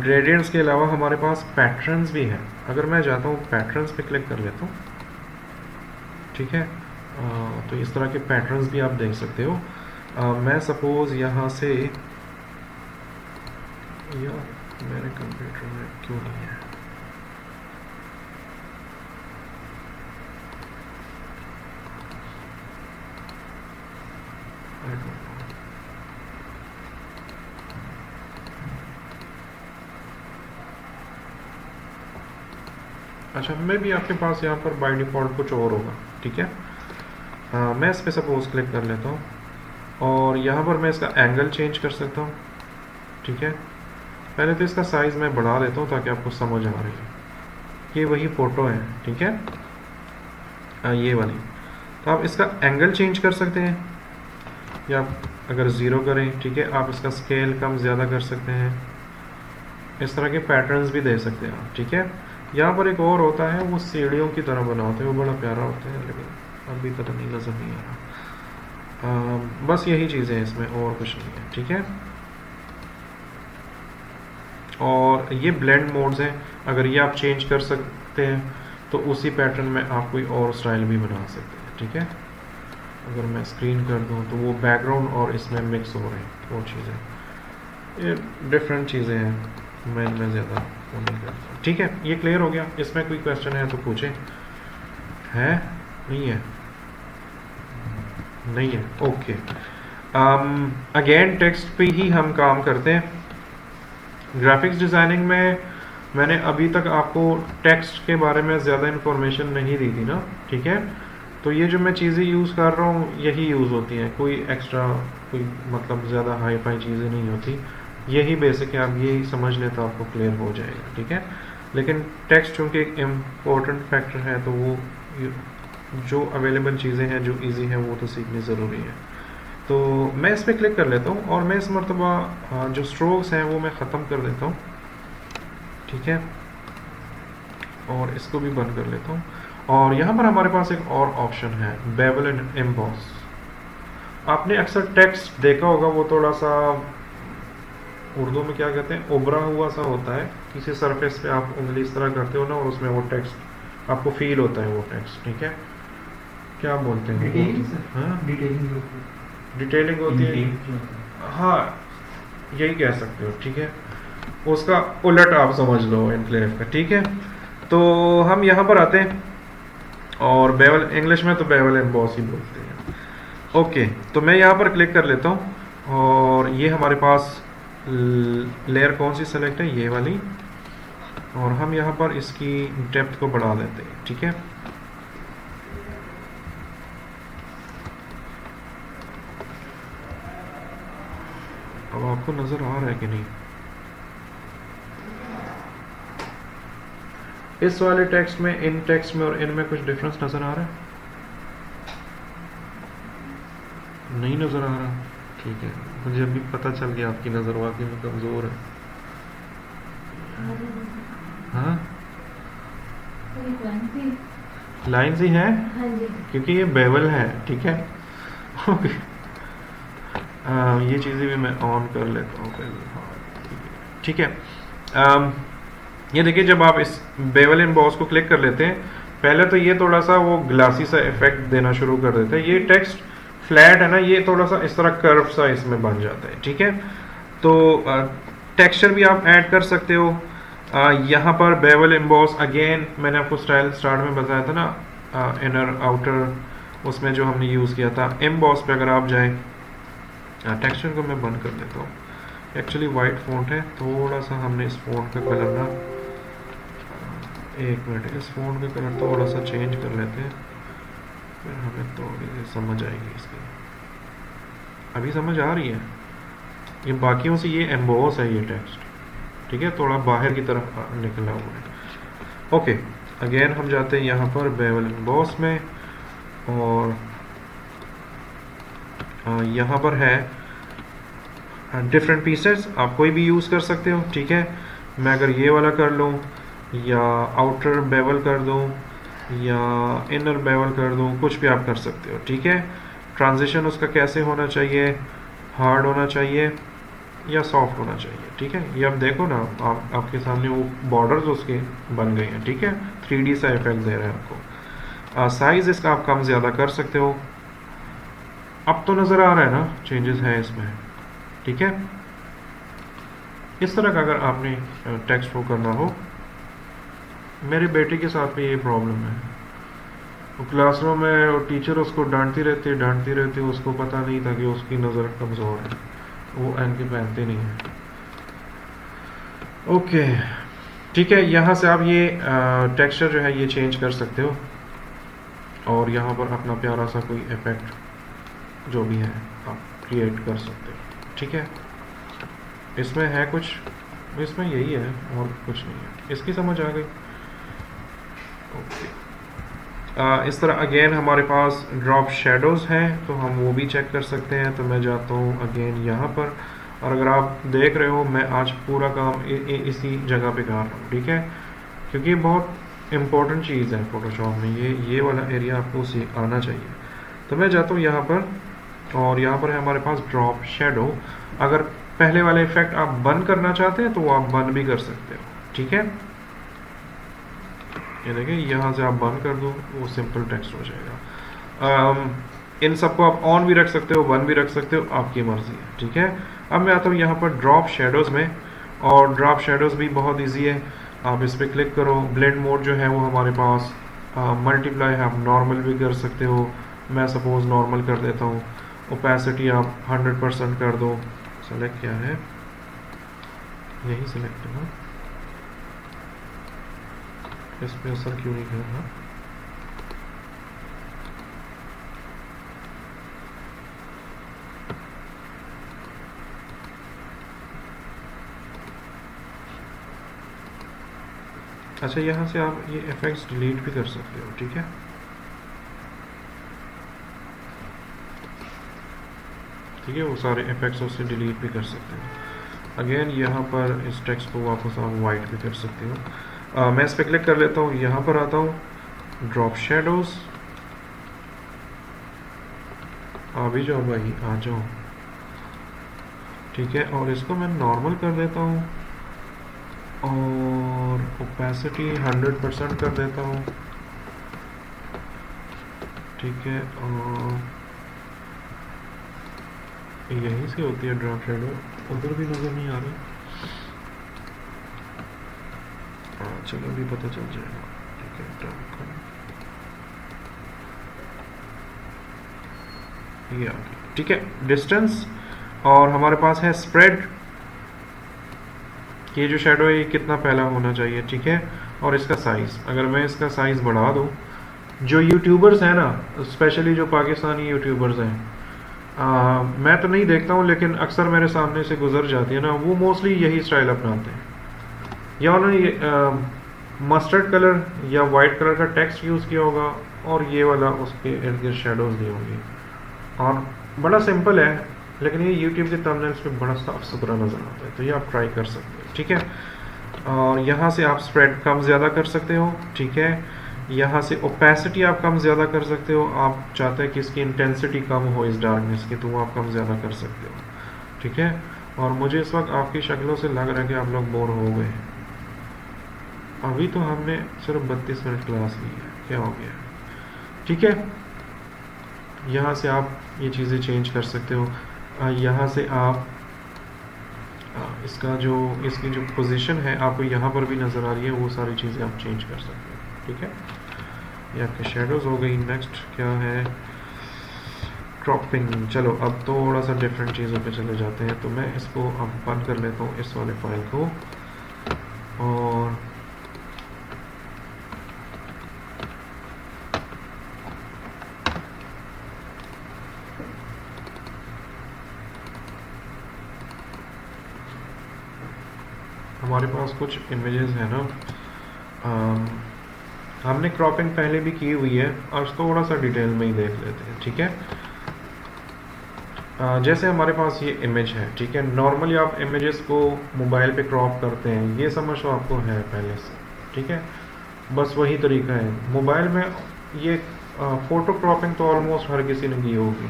ग्रेडियंट्स के अलावा हमारे पास पैटर्न्स भी हैं। अगर मैं जाता हूँ पैटर्न्स पे क्लिक कर लेता हूँ, ठीक है, तो इस तरह के पैटर्न्स भी आप देख सकते हो। मैं सपोज़ यहाँ से, या मेरे कंप्यूटर में क्यों नहीं है, I don't know. अच्छा, मे भी आपके पास यहाँ पर बाय डिफ़ॉल्ट कुछ और होगा, ठीक है। मैं इस पर सपोज क्लिक कर लेता हूँ और यहाँ पर मैं इसका एंगल चेंज कर सकता हूँ, ठीक है। पहले तो इसका साइज़ मैं बढ़ा देता हूँ ताकि आपको समझ आ रही है। ये वही फ़ोटो है, ठीक है, ये वाली। तो आप इसका एंगल चेंज कर सकते हैं, या अगर ज़ीरो करें, ठीक है, आप इसका स्केल कम ज़्यादा कर सकते हैं। इस तरह के पैटर्न्स भी दे सकते हैं आप, ठीक है। यहाँ पर एक और होता है, वो सीढ़ियों की तरह बना होता है, वो बड़ा प्यारा होता है, लेकिन अभी पता नहीं नज़र नहीं आ बस यही चीज़ें हैं इसमें, और कुछ नहीं है, ठीक है। और ये ब्लेंड मोड्स हैं, अगर ये आप चेंज कर सकते हैं तो उसी पैटर्न में आप कोई और स्टाइल भी बना सकते हैं, ठीक है। अगर मैं स्क्रीन कर दूं तो वो बैकग्राउंड और इसमें मिक्स हो रहे हैं वो चीज़ें, ये डिफरेंट चीज़ें हैं, मैं इनमें ज़्यादा वो नहीं करता, ठीक है। ये क्लियर हो गया? इसमें कोई क्वेश्चन है तो पूछें। है? नहीं है? नहीं है, ओके। अगेन टेक्स्ट पे ही हम काम करते हैं। ग्राफिक्स डिज़ाइनिंग में मैंने अभी तक आपको टेक्स्ट के बारे में ज़्यादा इन्फॉर्मेशन नहीं दी थी ना, ठीक है। तो ये जो मैं चीज़ें यूज़ कर रहा हूँ यही यूज़ होती हैं, कोई एक्स्ट्रा कोई मतलब ज़्यादा हाई फाई चीज़ें नहीं होती, यही बेसिक है। आप यही समझ लें तो आपको क्लियर हो जाएगा, ठीक है। लेकिन टेक्स्ट चूँकि एक इम्पोर्टेंट फैक्टर है तो वो जो अवेलेबल चीज़ें हैं जो इजी हैं वो तो सीखनी ज़रूरी है। तो मैं इस पर क्लिक कर लेता हूँ और मैं इस मरतबा जो स्ट्रोक्स हैं वो मैं ख़त्म कर देता हूँ, ठीक है, और इसको भी बंद कर लेता हूँ। और यहाँ पर हमारे पास एक और ऑप्शन है, बेवल एंड एम्बॉस। आपने अक्सर टेक्स्ट देखा होगा, वो थोड़ा सा उर्दू में क्या कहते हैं, उभरा हुआ सा होता है। किसी सरफेस पे आप उंगली इस तरह करते हो ना और उसमें वो टेक्स्ट आपको फील होता है, वो टेक्स्ट, ठीक है। क्या बोलते हैं? डिटेलिंग होती है, हाँ यही कह सकते हो, ठीक है। उसका उलट आप समझ लो एनक्लेव का, ठीक है। तो हम यहाँ पर आते हैं और बेवल, इंग्लिश में तो बेवल एम्बॉस ही बोलते हैं, ओके। तो मैं यहाँ पर क्लिक कर लेता हूँ और ये हमारे पास लेयर कौन सी सेलेक्ट है, ये वाली, और हम यहाँ पर इसकी डेप्थ को बढ़ा देते हैं, ठीक है। अब आपको नजर आ रहा है कि नहीं? इस वाले टेक्स्ट में, इन टेक्स्ट में और इनमें कुछ डिफरेंस नजर आ रहा है? नहीं नजर आ रहा, ठीक है। मुझे अभी पता चल गया आपकी नजर वाकई में कमजोर है। हाँ, लाइन ही है, क्योंकि ये बेवल है, ठीक है, ओके। ये चीज़ें भी मैं ऑन कर लेता हूँ पहले, ठीक है। ये देखिए, जब आप इस बेवल एम्बॉस को क्लिक कर लेते हैं, पहले तो ये थोड़ा सा वो ग्लासी सा इफेक्ट देना शुरू कर देता है। ये टेक्स्ट फ्लैट है ना, ये थोड़ा सा इस तरह कर्व सा इसमें बन जाता है, ठीक है। तो टेक्सचर भी आप ऐड कर सकते हो। यहाँ पर बेवल एम्बॉस, अगेन मैंने आपको स्टाइल स्टार्ट में बताया था ना, इनर आउटर, उसमें जो हमने यूज़ किया था। एम्बॉस पे अगर आप जाएँ, टेक्सचर को मैं बंद कर देता हूँ, एक्चुअली वाइट फ़ॉन्ट है, थोड़ा सा हमने इस फ़ॉन्ट का कलर ना, एक मिनट, इस फ़ॉन्ट का कलर थोड़ा सा चेंज कर लेते हैं, फिर हमें थोड़ी सी समझ आएगी इसकी। अभी समझ आ रही है? ये बाकियों से ये एम्बॉस है ये टेक्स्ट, ठीक है, थोड़ा बाहर की तरफ निकला हुआ है, ओके। अगेन हम जाते हैं यहाँ पर बेवल एम्बॉस में, और यहाँ पर है डिफरेंट पीसेस, आप कोई भी यूज़ कर सकते हो, ठीक है। मैं अगर ये वाला कर लूँ, या आउटर बेवल कर दूँ, या इनर बेवल कर दूँ, कुछ भी आप कर सकते हो, ठीक है। ट्रांजिशन उसका कैसे होना चाहिए, हार्ड होना चाहिए या सॉफ्ट होना चाहिए, ठीक है। ये अब देखो ना, आपके सामने वो बॉर्डर्स उसके बन गए हैं, ठीक है, 3D सा इफेक्ट दे रहा है आपको। साइज़ इसका आप कम ज़्यादा कर सकते हो। अब तो नज़र आ रहा है ना चेंजेस है इसमें, ठीक है। इस तरह का अगर आपने टेक्स्ट को करना हो, मेरे बेटे के साथ भी ये प्रॉब्लम है। वो क्लासरूम में और टीचर उसको डांटती रहती, उसको पता नहीं था कि उसकी नज़र कमज़ोर है, वो एनके पहनते नहीं है, ओके, ठीक है। यहाँ से आप ये टेक्सचर जो है ये चेंज कर सकते हो, और यहाँ पर अपना प्यारा सा कोई इफेक्ट जो भी है आप क्रिएट कर सकते हो, ठीक है। इसमें है कुछ, इसमें यही है और कुछ नहीं है। इसकी समझ आ गई? ओके। इस तरह अगेन हमारे पास ड्रॉप शेडोज़ हैं, तो हम वो भी चेक कर सकते हैं। तो मैं जाता हूँ अगेन यहाँ पर, और अगर आप देख रहे हो मैं आज पूरा काम इसी जगह पे कर रहा हूँ, ठीक है, क्योंकि बहुत इम्पोर्टेंट चीज़ है फोटोशॉप में, ये वाला एरिया आपको आना चाहिए। तो मैं जाता हूँ यहाँ पर और यहाँ पर है हमारे पास ड्रॉप शेडो। अगर पहले वाले इफेक्ट आप बंद करना चाहते हैं तो वो आप बंद भी कर सकते हो, ठीक है। ये देखिए यहाँ से आप बंद कर दो, वो सिंपल टेक्स्ट हो जाएगा। इन सबको आप ऑन भी रख सकते हो, बंद भी रख सकते हो, आपकी मर्जी है, ठीक है। अब मैं आता हूँ यहाँ पर ड्रॉप शेडोज़ में, और ड्रॉप शेडोज़ भी बहुत इजी है। आप इस पर क्लिक करो। ब्लेंड मोड जो है वो हमारे पास मल्टीप्लाई है, आप नॉर्मल भी कर सकते हो। मैं सपोज नॉर्मल कर देता हूँ। ओपेसिटी आप 100% कर दो। सेलेक्ट क्या है, यही सेलेक्ट है ना, इस पे असर क्यों नहीं कर रहा। अच्छा, यहाँ से आप ये इफेक्ट्स डिलीट भी कर सकते हो, ठीक है। ठीक है, वो सारे इफेक्ट्स उससे डिलीट भी कर सकते हो। अगेन यहाँ पर इस टेक्स्ट को वापस आप वाइट भी कर सकते हो। मैं इस पर क्लिक कर लेता हूँ, यहाँ पर आता हूँ ड्रॉप शेडोज। आ भी जाओ भाई, आ जाओ, ठीक है। और इसको मैं नॉर्मल कर देता हूँ और ओपेसिटी 100% कर देता हूँ, ठीक है। और यहीं से होती है ड्रॉप शेडो, उधर भी नज़र नहीं आ रही। चलो अभी पता चल जाएगा, ठीक है। ये आ गई, ठीक है। डिस्टेंस, और हमारे पास है स्प्रेड। ये जो शेडो है ये कितना फैला होना चाहिए, ठीक है। और इसका साइज़, अगर मैं इसका साइज़ बढ़ा दूँ, जो यूट्यूबर्स हैं ना, स्पेशली जो पाकिस्तानी यूट्यूबर्स हैं, मैं तो नहीं देखता हूँ लेकिन अक्सर मेरे सामने से गुजर जाती है ना, वो मोस्टली यही स्टाइल अपनाते हैं। या उन्होंने मस्टर्ड कलर या वाइट कलर का टेक्स्ट यूज़ किया होगा और ये वाला उसके इर्द गिर्द शेडोज़ दी होंगी, और बड़ा सिंपल है, लेकिन ये यूट्यूब के थंबनेल्स पे बड़ा साफ सुथरा नज़र आता है। तो ये आप ट्राई कर सकते हो, ठीक है। और यहाँ से आप स्प्रेड कम ज़्यादा कर सकते हो, ठीक है। यहाँ से ओपेसिटी आप कम ज़्यादा कर सकते हो। आप चाहते हैं कि इसकी इंटेंसिटी कम हो इस डार्कनेस की, तो वो आप कम ज़्यादा कर सकते हो, ठीक है। और मुझे इस वक्त आपकी शक्लों से लग रहा है कि आप लोग बोर हो गए। अभी तो हमने सिर्फ 32 मिनट क्लास ली है, क्या हो गया, ठीक है। यहाँ से आप ये चीज़ें चेंज कर सकते हो। यहाँ से आप इसकी जो पोजीशन है आपको यहाँ पर भी नज़र आ रही है, वो सारी चीज़ें आप चेंज कर सकते हो, ठीक है। ये आपके शेडोज़ हो गई। नेक्स्ट क्या है, क्रॉपिंग। चलो अब थोड़ा सा डिफरेंट चीज़ों पे चले जाते हैं। तो मैं इसको अब बंद कर लेता हूँ, इस वाले फाइल को। और हमारे पास कुछ इमेजेस हैं ना, हमने क्रॉपिंग पहले भी की हुई है, और थोड़ा सा डिटेल में ही देख लेते हैं, ठीक है। जैसे हमारे पास ये इमेज है, ठीक है। नॉर्मली आप इमेजेस को मोबाइल पे क्रॉप करते हैं, ये समझ तो आपको है पहले से, ठीक है। बस वही तरीका है मोबाइल में। ये फ़ोटो क्रॉपिंग तो ऑलमोस्ट हर किसी ने की होगी,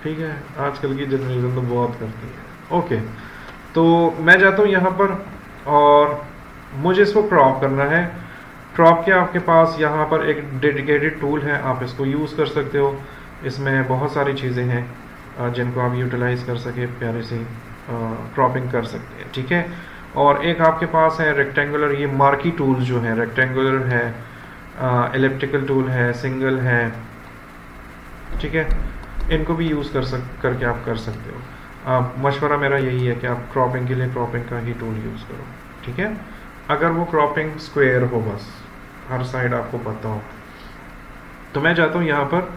ठीक है। आजकल की जनरेशन तो बहुत करती है। ओके, तो मैं जाता हूँ यहाँ पर और मुझे इसको क्रॉप करना है। क्रॉप के आपके पास यहाँ पर एक डेडिकेटेड टूल है, आप इसको यूज़ कर सकते हो। इसमें बहुत सारी चीज़ें हैं जिनको आप यूटिलाइज़ कर सके, प्यारे से क्रॉपिंग कर सकते हैं, ठीक है। और एक आपके पास है रेक्टेंगुलर, ये मार्की टूल जो है, रेक्टेंगुलर है, एलिप्टिकल टूल है, सिंगल है, ठीक है। इनको भी यूज़ करके आप कर सकते हो। मशवरा मेरा यही है कि आप क्रॉपिंग के लिए क्रॉपिंग का ही टूल यूज़ करो, ठीक है। अगर वो क्रॉपिंग स्क्वायर हो, बस हर साइड आपको पता हो। तो मैं जाता हूँ यहाँ पर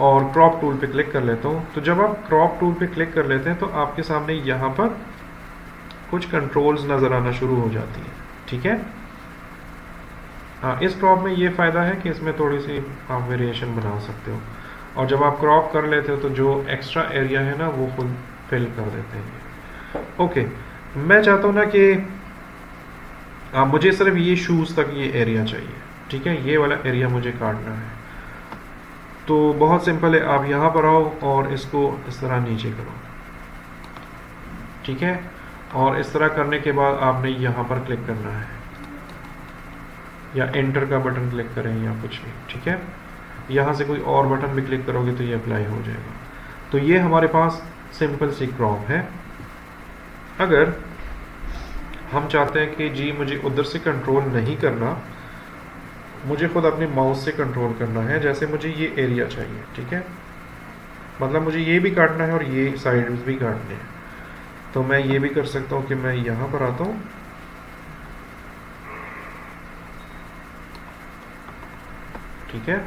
और क्रॉप टूल पे क्लिक कर लेता हूँ। तो जब आप क्रॉप टूल पे क्लिक कर लेते हैं तो आपके सामने यहाँ पर कुछ कंट्रोल्स नज़र आना शुरू हो जाती है, ठीक है। इस क्रॉप में ये फ़ायदा है कि इसमें थोड़ी सी आप वेरिएशन बना सकते हो, और जब आप क्रॉप कर लेते हो तो जो एक्स्ट्रा एरिया है ना वो खुद फिल कर देते हैं। ओके, मैं चाहता हूँ ना कि मुझे सिर्फ ये शूज़ तक ये एरिया चाहिए, ठीक है। ये वाला एरिया मुझे काटना है। तो बहुत सिंपल है, आप यहाँ पर आओ और इसको इस तरह नीचे करो, ठीक है। और इस तरह करने के बाद आपने यहाँ पर क्लिक करना है, या एंटर का बटन क्लिक करें या कुछ भी, ठीक है। यहाँ से कोई और बटन भी क्लिक करोगे तो ये अप्लाई हो जाएगा। तो ये हमारे पास सिंपल सी क्रॉप है। अगर हम चाहते हैं कि जी मुझे उधर से कंट्रोल नहीं करना, मुझे खुद अपने माउस से कंट्रोल करना है, जैसे मुझे ये एरिया चाहिए, ठीक है, मतलब मुझे ये भी काटना है और ये साइड्स भी काटने हैं, तो मैं ये भी कर सकता हूँ कि मैं यहाँ पर आता हूँ, ठीक है,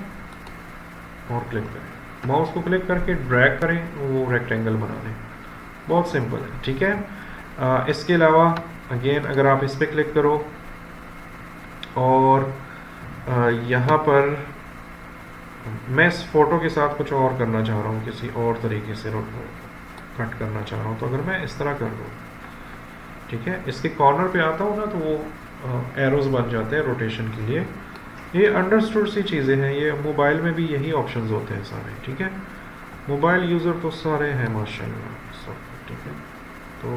और क्लिक करें, माउस को क्लिक करके ड्रैग करें, वो रेक्टेंगल बना लें। बहुत सिंपल है, ठीक है। इसके अलावा अगेन अगर आप इस पर क्लिक करो और यहाँ पर मैं इस फोटो के साथ कुछ और करना चाह रहा हूँ, किसी और तरीके से कट करना चाह रहा हूँ, तो अगर मैं इस तरह कर दूँ, ठीक है, इसके कॉर्नर पे आता हूँ ना, तो वो एरोज बन जाते हैं रोटेशन के लिए। ये अंडरस्टूड सी चीज़ें हैं, ये मोबाइल में भी यही ऑप्शंस होते हैं सारे, ठीक है। मोबाइल यूज़र तो सारे हैं माशाल्लाह सब, ठीक है। तो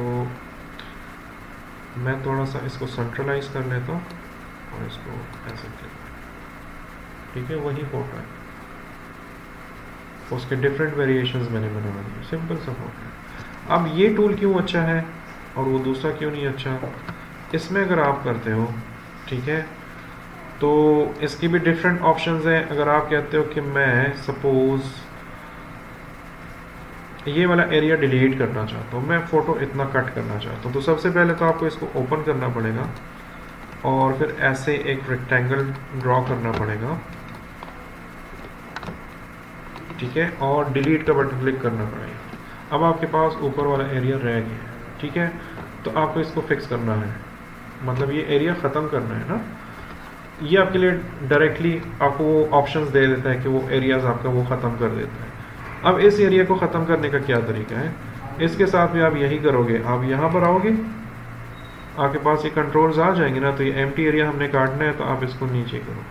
मैं थोड़ा सा इसको सेंट्रलाइज कर लेता हूँ और इसको ऐसे क्लिक, ठीक है, वही फोटो है, उसके डिफरेंट वेरिएशंस मैंने बना दिए, सिंपल सा फोटो है। अब ये टूल क्यों अच्छा है और वो दूसरा क्यों नहीं अच्छा, इसमें अगर आप करते हो, ठीक है, तो इसकी भी डिफरेंट ऑप्शंस हैं। अगर आप कहते हो कि मैं सपोज ये वाला एरिया डिलीट करना चाहता हूँ, मैं फ़ोटो इतना कट करना चाहता हूँ, तो सबसे पहले तो आपको इसको ओपन करना पड़ेगा और फिर ऐसे एक रेक्टेंगल ड्रॉ करना पड़ेगा, ठीक है, और डिलीट का बटन क्लिक करना पड़ेगा। अब आपके पास ऊपर वाला एरिया रह गया, ठीक है, तो आपको इसको फिक्स करना है, मतलब ये एरिया ख़त्म करना है ना। ये आपके लिए डायरेक्टली आपको वो ऑप्शंस दे देता है कि वो एरियाज आपका वो ख़त्म कर देता है। अब इस एरिया को ख़त्म करने का क्या तरीका है, इसके साथ भी आप यही करोगे, आप यहाँ पर आओगे, आपके पास ये कंट्रोल्स आ जाएंगे ना, तो ये एम्प्टी एरिया हमने काटना है, तो आप इसको नीचे करो।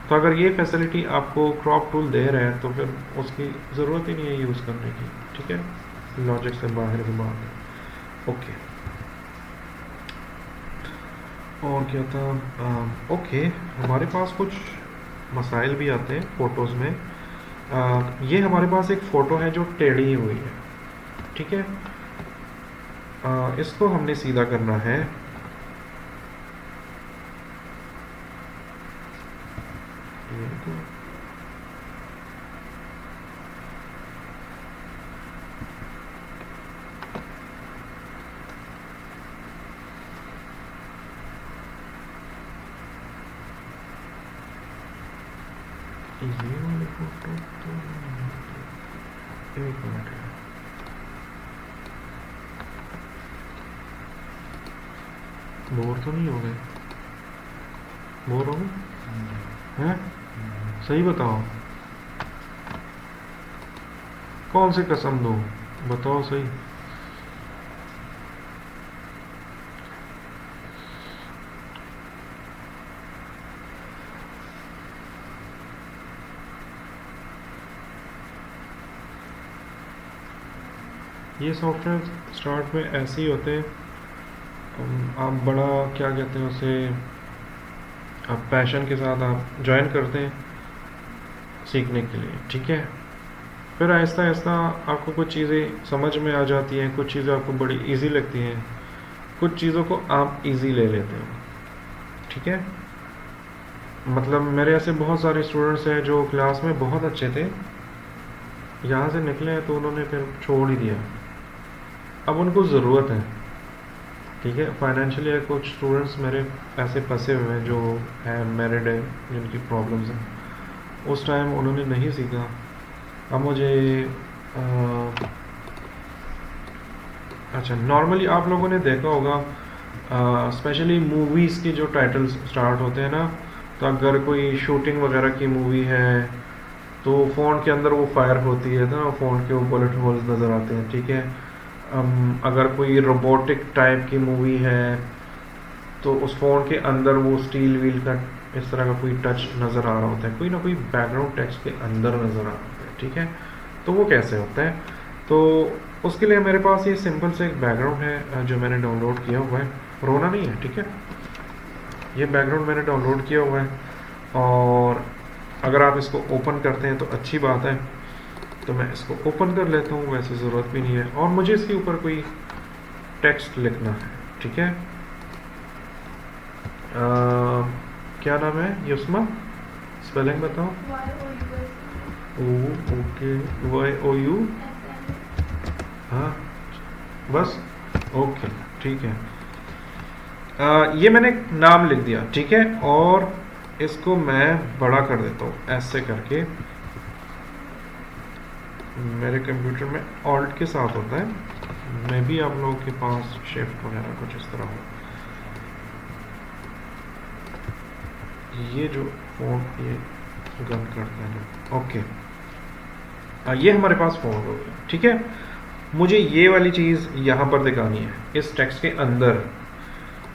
तो अगर ये फैसिलिटी आपको क्रॉप टूल दे रहे हैं तो फिर उसकी ज़रूरत ही नहीं है यूज़ करने की, ठीक है, लॉजिक से बाहर की बात है। ओके, और क्या था, ओके, हमारे पास कुछ मसाइल भी आते हैं फ़ोटोज़ में। ये हमारे पास एक फ़ोटो है जो टेढ़ी हुई है, ठीक है, इसको हमने सीधा करना है। ये वाली फोटो तो एक मिनट है, बोर तो नहीं हो गए, बोर हो गए हैं, सही बताओ, कौन सी कसम दो, बताओ सही। ये सॉफ्टवेयर स्टार्ट में ऐसे ही होते हैं, आप बड़ा क्या कहते हैं उसे, आप पैशन के साथ आप ज्वाइन करते हैं सीखने के लिए, ठीक है, फिर आहिस्ता आहिस्ता आपको कुछ चीज़ें समझ में आ जाती हैं, कुछ चीज़ें आपको बड़ी इजी लगती हैं, कुछ चीज़ों को आप इजी ले लेते हो, ठीक है। मतलब मेरे ऐसे बहुत सारे स्टूडेंट्स हैं जो क्लास में बहुत अच्छे थे, यहाँ से निकले हैं तो उन्होंने फिर छोड़ ही दिया, अब उनको ज़रूरत है, ठीक है। फाइनेंशियली कुछ स्टूडेंट्स मेरे ऐसे फंसे हुए हैं जो हैं मैरिड है, जिनकी प्रॉब्लम्स हैं, उस टाइम उन्होंने नहीं सीखा। अब मुझे अच्छा, नॉर्मली आप लोगों ने देखा होगा स्पेशली मूवीज़ के जो टाइटल्स स्टार्ट होते हैं ना, तो अगर कोई शूटिंग वगैरह की मूवी है तो फ़ोन के अंदर वो फायर होती है ना, फ़ोन के वो बुलेट होल्स नज़र आते हैं, ठीक है। अगर कोई रोबोटिक टाइप की मूवी है तो उस फ़ोन के अंदर वो स्टील व्हील का इस तरह का कोई टच नज़र आ रहा होता है, कोई ना कोई बैकग्राउंड टेक्स्ट के अंदर नज़र आ रहा है, ठीक है। तो वो कैसे होता है, तो उसके लिए मेरे पास ये सिंपल से एक बैकग्राउंड है जो मैंने डाउनलोड किया हुआ है, रोना नहीं है, ठीक है। ये बैकग्राउंड मैंने डाउनलोड किया हुआ है और अगर आप इसको ओपन करते हैं तो अच्छी बात है, तो मैं इसको ओपन कर लेता हूँ, वैसे ज़रूरत भी नहीं है। और मुझे इसके ऊपर कोई टेक्स्ट लिखना है, ठीक है। क्या नाम है युस्मा, स्पेलिंग बताओ। ओके, YOU, हाँ बस, ओके ठीक है। ये मैंने नाम लिख दिया, ठीक है। और इसको मैं बड़ा कर देता हूँ ऐसे करके, मेरे कंप्यूटर में ऑल्ट के साथ होता है, मैं भी आप लोगों के पास शिफ्ट वगैरह कुछ इस तरह हो। ये जो फ़ॉन्ट ये गन करते हैं, ओके, ये हमारे पास फ़ॉन्ट हो गया, ठीक है। मुझे ये वाली चीज़ यहाँ पर दिखानी है इस टेक्स्ट के अंदर।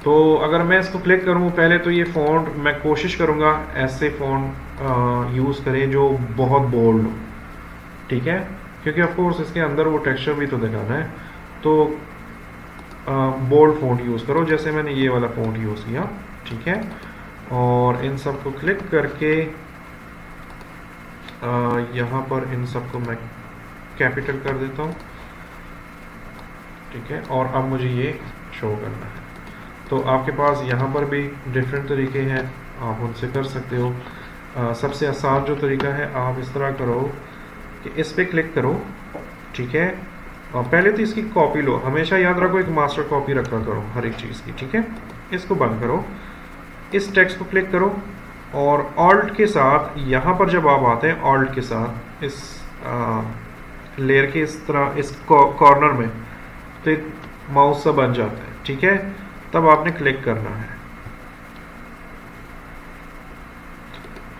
तो अगर मैं इसको क्लिक करूँ, पहले तो ये फ़ॉन्ट मैं कोशिश करूँगा ऐसे फ़ॉन्ट यूज़ करें जो बहुत बोल्ड हो, ठीक है, क्योंकि ऑफ कोर्स इसके अंदर वो टेक्सचर भी तो दिखाना है। तो बोल्ड फ़ॉन्ट यूज़ करो, जैसे मैंने ये वाला फ़ॉन्ट यूज़ किया, ठीक है। और इन सब को क्लिक करके यहाँ पर इन सब को मैं कैपिटल कर देता हूँ, ठीक है। और अब मुझे ये शो करना है, तो आपके पास यहाँ पर भी डिफरेंट तरीके हैं, आप उनसे कर सकते हो। सबसे आसान जो तरीका है, आप इस तरह करो कि इस पे क्लिक करो, ठीक है। पहले तो इसकी कॉपी लो, हमेशा याद रखो एक मास्टर कॉपी रखा करो हर एक चीज़ की, ठीक है। इसको बंद करो, इस टेक्स्ट को क्लिक करो और ऑल्ट के साथ यहाँ पर जब आप आते हैं, ऑल्ट के साथ इस लेयर के इस तरह इस कॉर्नर में, तो एक माउस सा बन जाता है, ठीक है। तब आपने क्लिक करना है,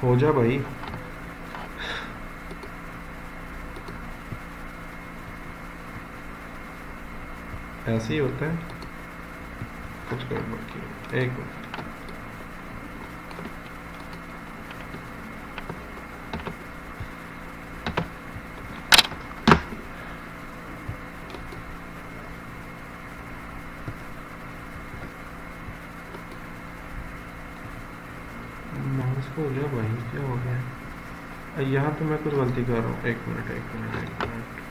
हो जा भाई, ऐसे ही होता है, कुछ गड़बड़ की, एक मिनट। माउस को हो गया भाई, क्या हो गया यहाँ तो मैं कुछ गलती कर रहा हूँ, एक मिनट एक मिनट एक मिनट।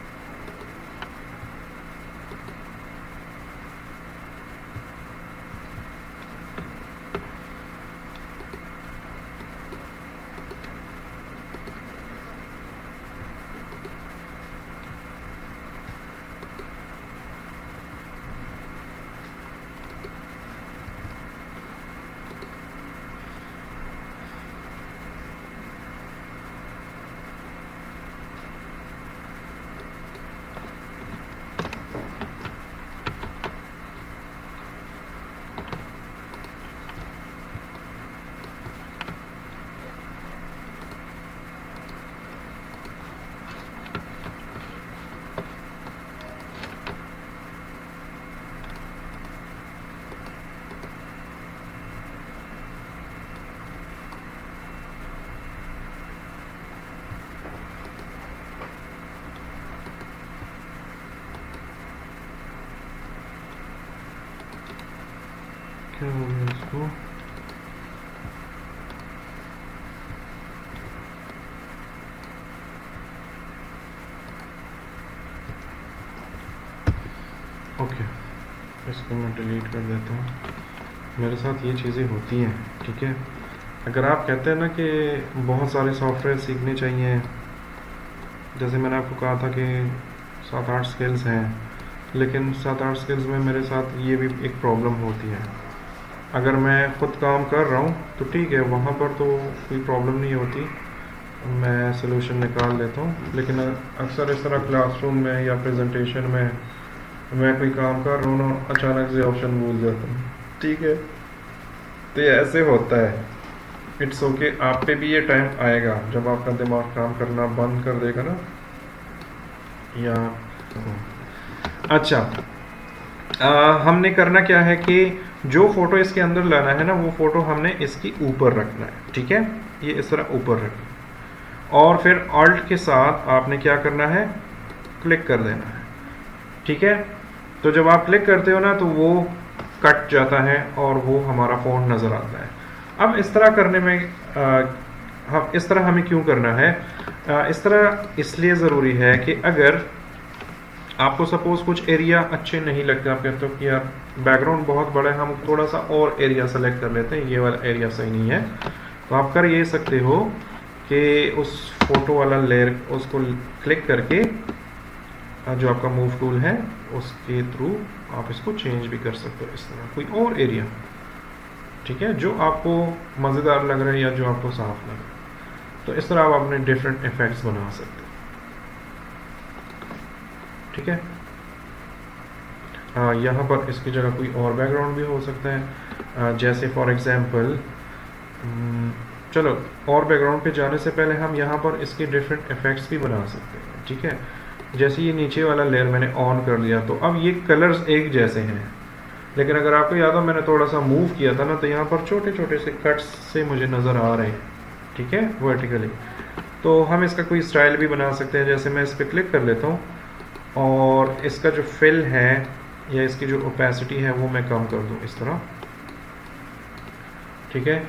क्या हो गया इसको, ओके, इसको मैं डिलीट कर देता हूँ। मेरे साथ ये चीज़ें होती हैं, ठीक है। अगर आप कहते हैं ना कि बहुत सारे सॉफ्टवेयर सीखने चाहिए, जैसे मैंने आपको कहा था कि 7-8 स्किल्स हैं, लेकिन 7-8 स्किल्स में मेरे साथ ये भी एक प्रॉब्लम होती है। अगर मैं ख़ुद काम कर रहा हूँ तो ठीक है, वहाँ पर तो कोई प्रॉब्लम नहीं होती, मैं सलूशन निकाल लेता हूँ। लेकिन अक्सर इस तरह क्लासरूम में या प्रेजेंटेशन में मैं कोई काम कर रहा हूँ ना, अचानक से ऑप्शन भूल जाता हूँ, ठीक है। तो ये ऐसे होता है, इट्स ओके। आप पे भी ये टाइम आएगा जब आपका दिमाग काम करना बंद कर देगा ना, या अच्छा हमने करना क्या है कि जो फोटो इसके अंदर लाना है ना, वो फोटो हमने इसकी ऊपर रखना है, ठीक है, ये इस तरह ऊपर रखना। और फिर ऑल्ट के साथ आपने क्या करना है, क्लिक कर देना है, ठीक है। तो जब आप क्लिक करते हो ना तो वो कट जाता है और वो हमारा फ़ोन नज़र आता है। अब इस तरह करने में हम इस तरह हमें क्यों करना है, इस तरह इसलिए ज़रूरी है कि अगर आपको सपोज़ कुछ एरिया अच्छे नहीं लगते, आप कहते हो कि यार बैकग्राउंड बहुत बड़ा है, हम थोड़ा सा और एरिया सेलेक्ट कर लेते हैं, ये वाला एरिया सही नहीं है, तो आप कर ये सकते हो कि उस फोटो वाला लेयर उसको क्लिक करके जो आपका मूव टूल है उसके थ्रू आप इसको चेंज भी कर सकते हो, इस तरह कोई और एरिया, ठीक है, जो आपको मज़ेदार लग रहा है या जो आपको साफ लग रहा है। तो इस तरह आप अपने डिफरेंट इफेक्ट्स बना सकते हो, ठीक है। यहाँ पर इसकी जगह कोई और बैकग्राउंड भी हो सकता है, जैसे फॉर एग्जांपल चलो और बैकग्राउंड पे जाने से पहले हम यहाँ पर इसके डिफरेंट इफेक्ट्स भी बना सकते हैं, ठीक है। जैसे ये नीचे वाला लेयर मैंने ऑन कर दिया तो अब ये कलर्स एक जैसे हैं, लेकिन अगर आपको याद हो मैंने थोड़ा सा मूव किया था ना, तो यहाँ पर छोटे छोटे से कट्स से मुझे नज़र आ रहे हैं, ठीक है, वर्टिकली। तो हम इसका कोई स्टाइल भी बना सकते हैं, जैसे मैं इस पर क्लिक कर लेता हूँ और इसका जो फिल है या इसकी जो ओपेसिटी है वो मैं कम कर दूँ इस तरह, ठीक है।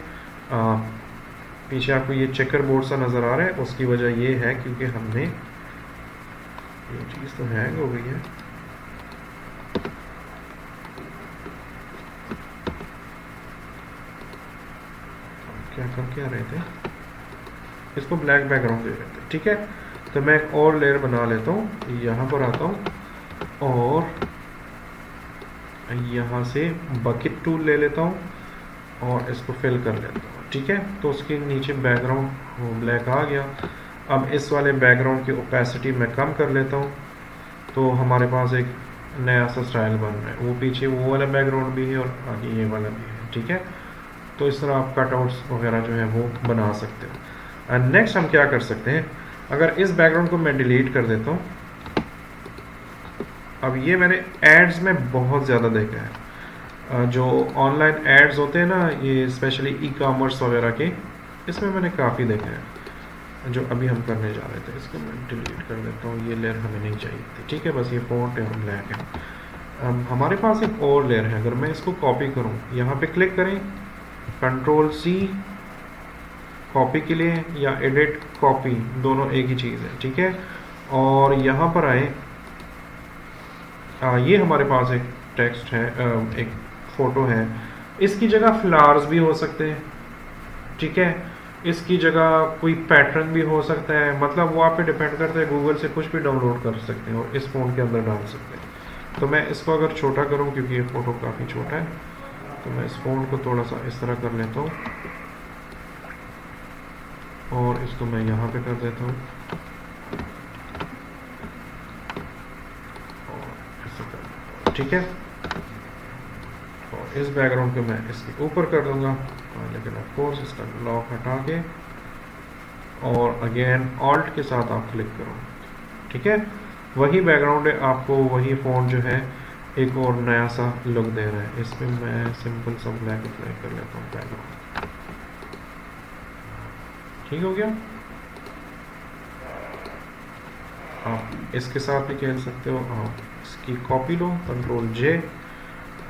पीछे आपको ये चेकर बोर्ड सा नज़र आ रहा है, उसकी वजह ये है क्योंकि हमने ये चीज़ तो हैंग हो गई है, क्या कर क्या रहे थे, इसको ब्लैक बैकग्राउंड दे रहे थे, ठीक है। तो मैं एक और लेयर बना लेता हूँ, यहाँ पर आता हूँ और यहाँ से बकेट टूल ले लेता हूँ और इसको फिल कर लेता हूँ, ठीक है। तो उसके नीचे बैकग्राउंड ब्लैक आ गया। अब इस वाले बैकग्राउंड की ओपेसिटी मैं कम कर लेता हूँ, तो हमारे पास एक नया सा स्टाइल बन रहा है, वो पीछे वो वाला बैकग्राउंड भी है और आगे ये वाला भी है, ठीक है। तो इस तरह आप कटआउट्स वगैरह जो है वो बना सकते हो। एंड नेक्स्ट हम क्या कर सकते हैं, अगर इस बैकग्राउंड को मैं डिलीट कर देता हूँ, अब ये मैंने एड्स में बहुत ज़्यादा देखा है, जो ऑनलाइन एड्स होते हैं ना, ये स्पेशली ई कॉमर्स वगैरह के, इसमें मैंने काफ़ी देखा है। जो अभी हम करने जा रहे थे इसको मैं डिलीट कर देता हूँ, ये लेयर हमें नहीं चाहिए थी, ठीक है, बस ये फॉन्ट है और ब्लैक है। हमारे पास एक और लेयर है, अगर मैं इसको कॉपी करूँ, यहाँ पे क्लिक करें, कंट्रोल सी कॉपी के लिए या एडिट कॉपी, दोनों एक ही चीज़ है, ठीक है। और यहाँ पर आए, ये हमारे पास एक टेक्स्ट है, एक फ़ोटो है, इसकी जगह फ्लावर्स भी हो सकते हैं, ठीक है, इसकी जगह कोई पैटर्न भी हो सकता है, मतलब वो आप पे डिपेंड करता है, गूगल से कुछ भी डाउनलोड कर सकते हैं और इस फ़ोन के अंदर डाल सकते हैं। तो मैं इसको अगर छोटा करूं, क्योंकि ये फ़ोटो काफ़ी छोटा है, तो मैं इस फ़ोन को थोड़ा सा इस तरह कर लेता हूँ और इसको मैं यहाँ पे कर देता हूँ और ऐसे कर देता हूँ, ठीक है। और इस बैकग्राउंड को मैं इसके ऊपर कर दूँगा, लेकिन ऑफ कोर्स इसका लॉक हटा के और अगेन ऑल्ट के साथ आप क्लिक करो, ठीक है। वही बैकग्राउंड है, आपको वही फ़ॉन्ट जो है एक और नया सा लुक दे रहा है। इसमें मैं सिंपल सा ब्लैक अप्लाई कर लेता हूँ बैकग्राउंड, ठीक हो गया। आप इसके साथ भी खेल सकते हो, आप इसकी कॉपी लो, कंट्रोल जे,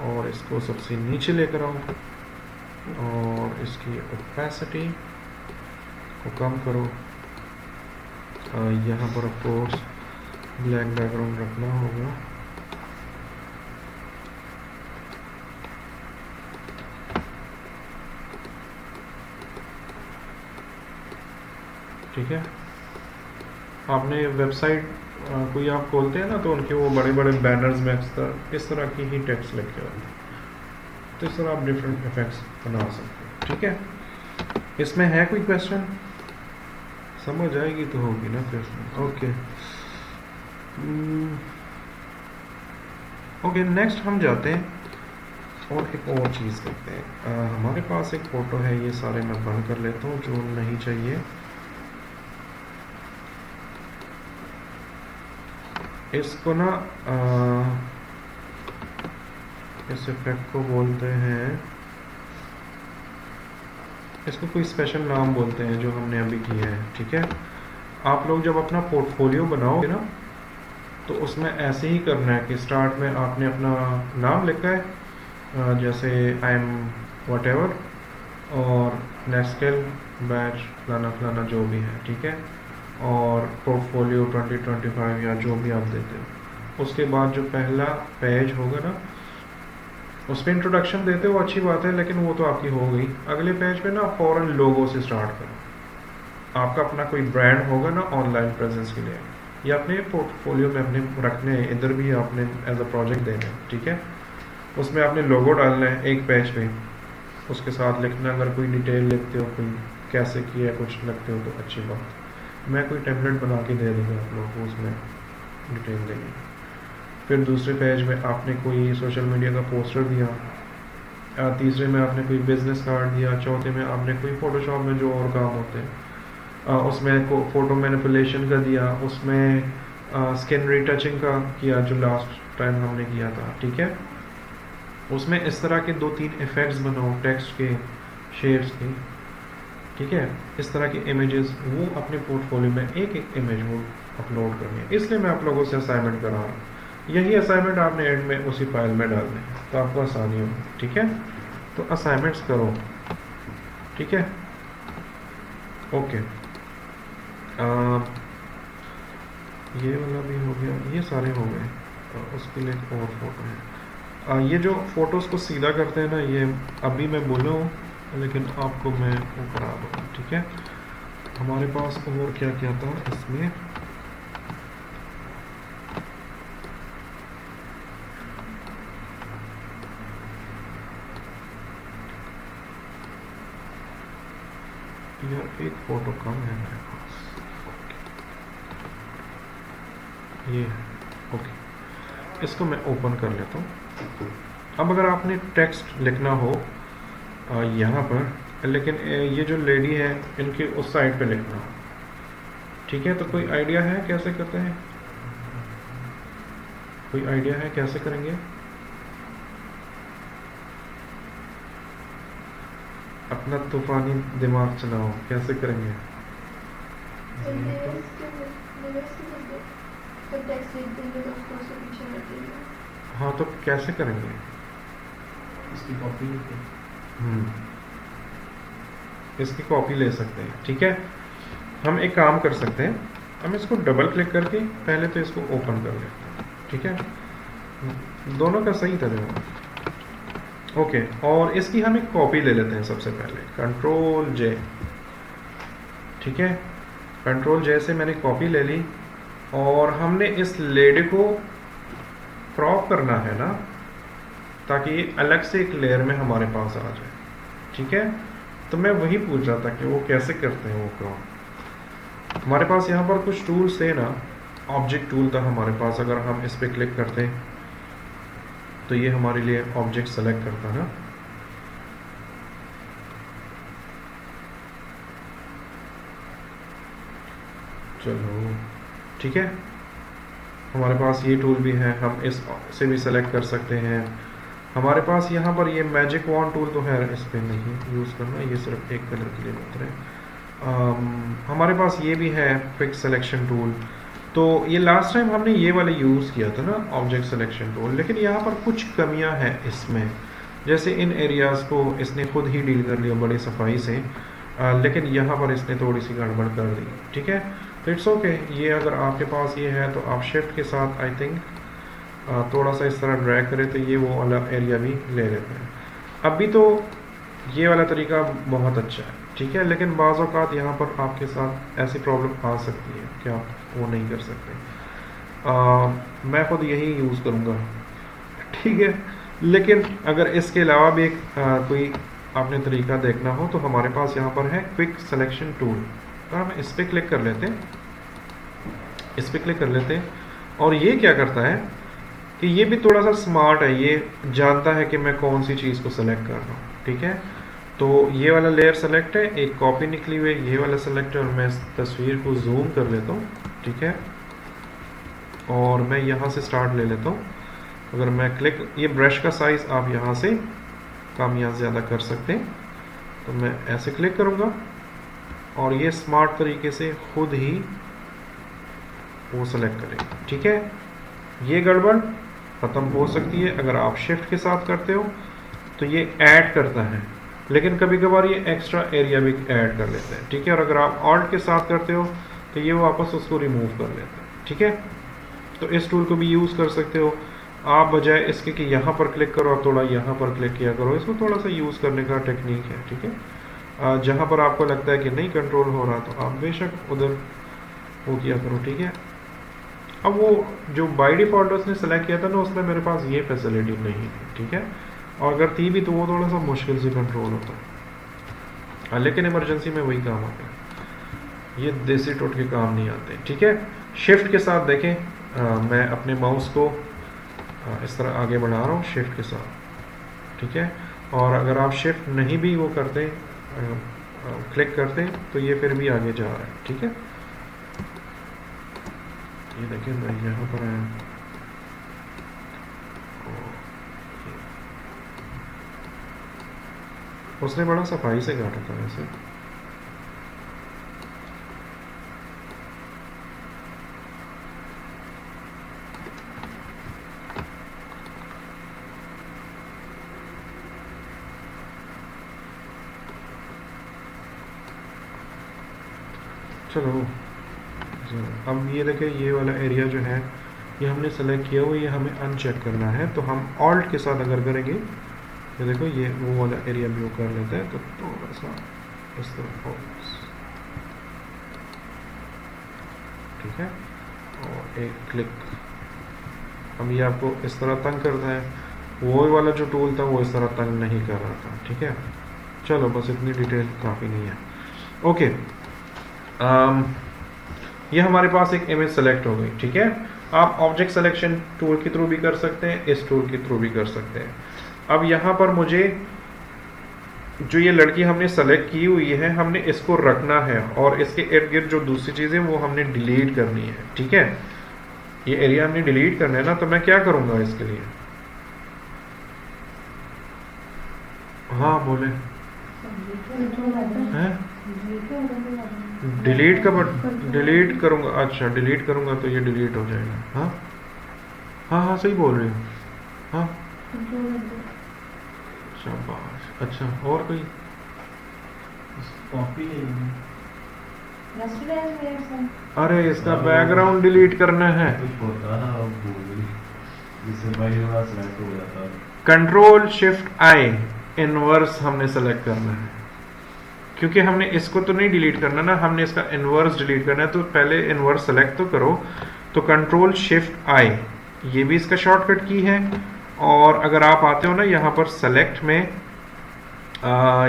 और इसको सबसे नीचे लेकर आओ और इसकी ओपेसिटी को कम करो। यहाँ पर ऑफ कोर्स ब्लैक बैकग्राउंड रखना होगा, ठीक है। आपने वेबसाइट कोई आप खोलते हैं ना, तो उनके वो बड़े बड़े बैनर्स में अक्सर इस तरह की ही टेक्स्ट लिखे होते हैं, तो इस तरह आप डिफरेंट इफेक्ट्स बना सकते हैं, ठीक है। इसमें है कोई क्वेश्चन, समझ आएगी तो होगी ना क्वेश्चन, ओके। ओके, नेक्स्ट हम जाते हैं और एक और चीज़ करते हैं। हमारे पास एक फ़ोटो है, ये सारे मैं बंद कर लेता हूँ जो नहीं चाहिए। इसको ना इस इफेक्ट को बोलते हैं, इसको कोई स्पेशल नाम बोलते हैं जो हमने अभी किया है, ठीक है। आप लोग जब अपना पोर्टफोलियो बनाओगे ना तो उसमें ऐसे ही करना है कि स्टार्ट में आपने अपना नाम लिखा है, जैसे आई एम वट एवर, और नेक्सकेल बैच फलाना फलाना जो भी है, ठीक है, और पोर्टफोलियो 2025 या जो भी आप देते हो। उसके बाद जो पहला पेज होगा ना उस पर इंट्रोडक्शन देते हो, अच्छी बात है, लेकिन वो तो आपकी हो गई। अगले पेज पे ना फ़ौरन लोगो से स्टार्ट करो। आपका अपना कोई ब्रांड होगा ना ऑनलाइन प्रेजेंस के लिए, या अपने पोर्टफोलियो में अपने रखने हैं, इधर भी आपने एज अ प्रोजेक्ट देना है, ठीक है। उसमें आपने लोगो डालना है एक पेज पे, उसके साथ लिखना, अगर कोई डिटेल लिखते हो, कोई कैसे किया कुछ लगते हो तो अच्छी बात। मैं कोई टेम्पलेट बना के दे दूँगा आप लोगों को, उसमें डिटेल देंगे। फिर दूसरे पेज में आपने कोई सोशल मीडिया का पोस्टर दिया, तीसरे में आपने कोई बिजनेस कार्ड दिया, चौथे में आपने कोई फ़ोटोशॉप में जो और काम होते हैं उसमें को फ़ोटो मैनिपुलेशन का दिया, उसमें स्किन रीटचिंग का किया जो लास्ट टाइम हमने किया था, ठीक है। उसमें इस तरह के 2-3 इफ़ेक्ट्स बनाओ टेक्स्ट के, शेप्स के, ठीक है। इस तरह की इमेजेस वो अपने पोर्टफोलियो में एक एक इमेज वो अपलोड करनी है। इसलिए मैं आप लोगों से असाइनमेंट करा रहा हूँ। यही असाइनमेंट आपने एंड में उसी फाइल में डालना है तो आपको आसानी होगी, ठीक है। तो असाइनमेंट्स करो, ठीक है, ओके। ये वाला भी हो गया, ये सारे हो गए। उसके लिए एक और फोटो है। ये जो फोटोज़ को सीधा करते हैं ना, ये अभी मैं बोला हूँ, लेकिन आपको मैं वो करा दूँगा, ठीक है। हमारे पास और क्या क्या था इसमें, यार एक फ़ोटो कम है मेरे पास, ये ओके। इसको मैं ओपन कर लेता हूँ। अब अगर आपने टेक्स्ट लिखना हो यहाँ पर, लेकिन ये जो लेडी है इनके उस साइड पे लिखना हो, ठीक है, तो कोई आइडिया है कैसे करते हैं? कोई आइडिया है कैसे करेंगे? अपना तूफानी दिमाग चलाओ, कैसे करेंगे? हाँ तो कैसे करेंगे? इसकी कॉपी इसकी कॉपी ले सकते हैं, ठीक है। हम एक काम कर सकते हैं, हम इसको डबल क्लिक करके पहले तो इसको ओपन कर लेते हैं, ठीक है। दोनों का सही तरीका, ओके। और इसकी हम एक कॉपी ले लेते हैं सबसे पहले, कंट्रोल जे, ठीक है। कंट्रोल जे से मैंने कॉपी ले ली, और हमने इस लेडी को क्रॉप करना है ना, ताकि ये अलग से एक लेयर में हमारे पास आ जाए, ठीक है। तो मैं वही पूछ रहा था कि वो कैसे करते हैं वो क्रॉप। हमारे पास यहाँ पर कुछ टूल्स थे ना, ऑब्जेक्ट टूल था हमारे पास, अगर हम इस पर क्लिक करते तो ये हमारे लिए ऑब्जेक्ट सेलेक्ट करता है ना। चलो ठीक है, हमारे पास ये टूल भी है, हम इस से भी सेलेक्ट कर सकते हैं। हमारे पास यहाँ पर ये मैजिक वॉन्ड टूल तो है, इस पर नहीं यूज़ करना, ये सिर्फ एक कलर के लिए होता है। हमारे पास ये भी है क्विक सिलेक्शन टूल। तो ये लास्ट टाइम हमने ये वाले यूज़ किया था ना, ऑब्जेक्ट सिलेक्शन टूल, लेकिन यहाँ पर कुछ कमियाँ हैं इसमें। जैसे इन एरियाज़ को इसने खुद ही डील कर लिया बड़ी सफाई से, लेकिन यहाँ पर इसने थोड़ी सी गड़बड़ कर दी, ठीक है। तो इट्स ओके, ये अगर आपके पास ये है तो आप शिफ्ट के साथ आई थिंक थोड़ा सा इस तरह ड्रैग करें तो ये वो वाला एरिया भी ले लेते हैं। अभी तो ये वाला तरीका बहुत अच्छा है, ठीक है, लेकिन बाज़ औक़ात यहाँ पर आपके साथ ऐसी प्रॉब्लम आ सकती है कि आप वो नहीं कर सकते। मैं खुद यही यूज़ करूँगा, ठीक है। लेकिन अगर इसके अलावा भी एक कोई आपने तरीका देखना हो तो हमारे पास यहाँ पर है क्विक सिलेक्शन टूल। तो हम इस पर क्लिक कर लेते हैं, इस पर क्लिक कर लेते हैं, और ये क्या करता है कि ये भी थोड़ा सा स्मार्ट है, ये जानता है कि मैं कौन सी चीज़ को सेलेक्ट कर रहा हूँ, ठीक है। तो ये वाला लेयर सेलेक्ट है, एक कॉपी निकली हुई है, ये वाला सेलेक्ट है, और मैं इस तस्वीर को जूम कर लेता हूँ, ठीक है, और मैं यहाँ से स्टार्ट ले लेता हूँ। अगर मैं क्लिक, ये ब्रश का साइज़ आप यहाँ से कम या ज़्यादा कर सकते हैं। तो मैं ऐसे क्लिक करूँगा और ये स्मार्ट तरीके से खुद ही वो सेलेक्ट करेगा। ठीक है, ये गड़बड़ ख़त्म हो सकती है अगर आप शिफ्ट के साथ करते हो तो ये ऐड करता है, लेकिन कभी कभार ये एक्स्ट्रा एरिया भी ऐड कर लेते हैं। ठीक है, और अगर आप ऑल्ट के साथ करते हो तो ये वापस उसको रिमूव कर लेता है। ठीक है, तो इस टूल को भी यूज़ कर सकते हो आप, बजाय इसके कि यहाँ पर क्लिक करो आप थोड़ा यहाँ पर क्लिक किया करो। इसको थोड़ा सा यूज़ करने का टेक्निक है। ठीक है, जहाँ पर आपको लगता है कि नहीं कंट्रोल हो रहा तो आप बेशक उधर वो किया करो। ठीक है, अब वो जो बाय डिफ़ॉल्ट उसने सेलेक्ट किया था ना, उसमें मेरे पास ये फैसिलिटी नहीं थी। ठीक है, और अगर थी भी तो वो थोड़ा सा मुश्किल से कंट्रोल होता है, लेकिन इमरजेंसी में वही काम आता है, ये देसी टोटके काम नहीं आते। ठीक है, शिफ्ट के साथ देखें, मैं अपने माउस को इस तरह आगे बढ़ा रहा हूँ शिफ्ट के साथ। ठीक है, और अगर आप शिफ्ट नहीं भी वो करते क्लिक करते तो ये फिर भी आगे जा रहा है। ठीक है, ये देखिए मैं यहाँ पर आया, उसने बड़ा सफाई से काटा था वैसे। चलो अब ये देखें, ये वाला एरिया जो है ये हमने सेलेक्ट किया हुआ, ये हमें अनचेक करना है। तो हम ऑल्ट के साथ अगर करेंगे ये देखो ये वो वाला एरिया भी वो कर लेता है। तो थोड़ा सा इस तरह ठीक है, और एक क्लिक, अब ये आपको इस तरह तंग करता है। वो वाला जो टूल था वो इस तरह तंग नहीं कर रहा था। ठीक है, चलो बस इतनी डिटेल काफ़ी नहीं है। ओके, ये हमारे पास एक इमेज सेलेक्ट हो गई। ठीक है, आप ऑब्जेक्ट सिलेक्शन टूल के थ्रू भी कर सकते हैं, इस टूल के थ्रू भी कर सकते हैं। अब यहाँ पर मुझे जो ये लड़की हमने सेलेक्ट की हुई है, हमने इसको रखना है और इसके इर्द गिर्द जो दूसरी चीज़ें वो हमने डिलीट करनी है। ठीक है, ये एरिया हमने डिलीट करना है ना, तो मैं क्या करूँगा इसके लिए? हाँ बोले हैं, डिलीट का बटन डिलीट करूँगा। अच्छा डिलीट करूँगा तो ये डिलीट हो जाएगा। हाँ हाँ हाँ सही बोल रही हूँ। हाँ शाबाश, अच्छा और कोई कॉपी अरे इसका बैकग्राउंड डिलीट करना है। कुछ होता ना जिससे भाई थोड़ा सेलेक्ट हो जाता। कंट्रोल शिफ्ट आई इनवर्स हमने सेलेक्ट करना है, क्योंकि हमने इसको तो नहीं डिलीट करना ना, हमने इसका इनवर्स डिलीट करना है। तो पहले इनवर्स सेलेक्ट तो करो, तो कंट्रोल शिफ्ट आई ये भी इसका शॉर्टकट की है। और अगर आप आते हो ना यहाँ पर सेलेक्ट में,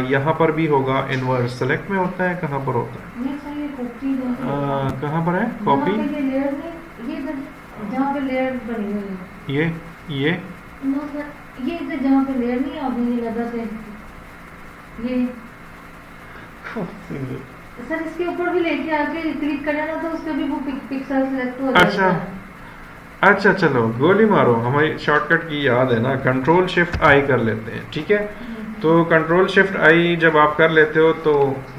यहाँ पर भी होगा इनवर्स, सेलेक्ट में होता है, कहाँ पर होता है, कहाँ पर है कॉपी, जहाँ पे लेयर बनी हुई है ये इधर जहाँ पे लेयर नहीं आपने ये लगा से ये सर इसके ऊपर भी लेके आके क्लिक करना ना, तो उसका भी वो पिक्सल सेलेक्ट हो जाएगा। अच्छा चलो गोली मारो, हमारी शॉर्टकट की याद है ना, कंट्रोल शिफ्ट आई कर लेते हैं। ठीक है, तो कंट्रोल शिफ्ट आई जब आप कर लेते हो तो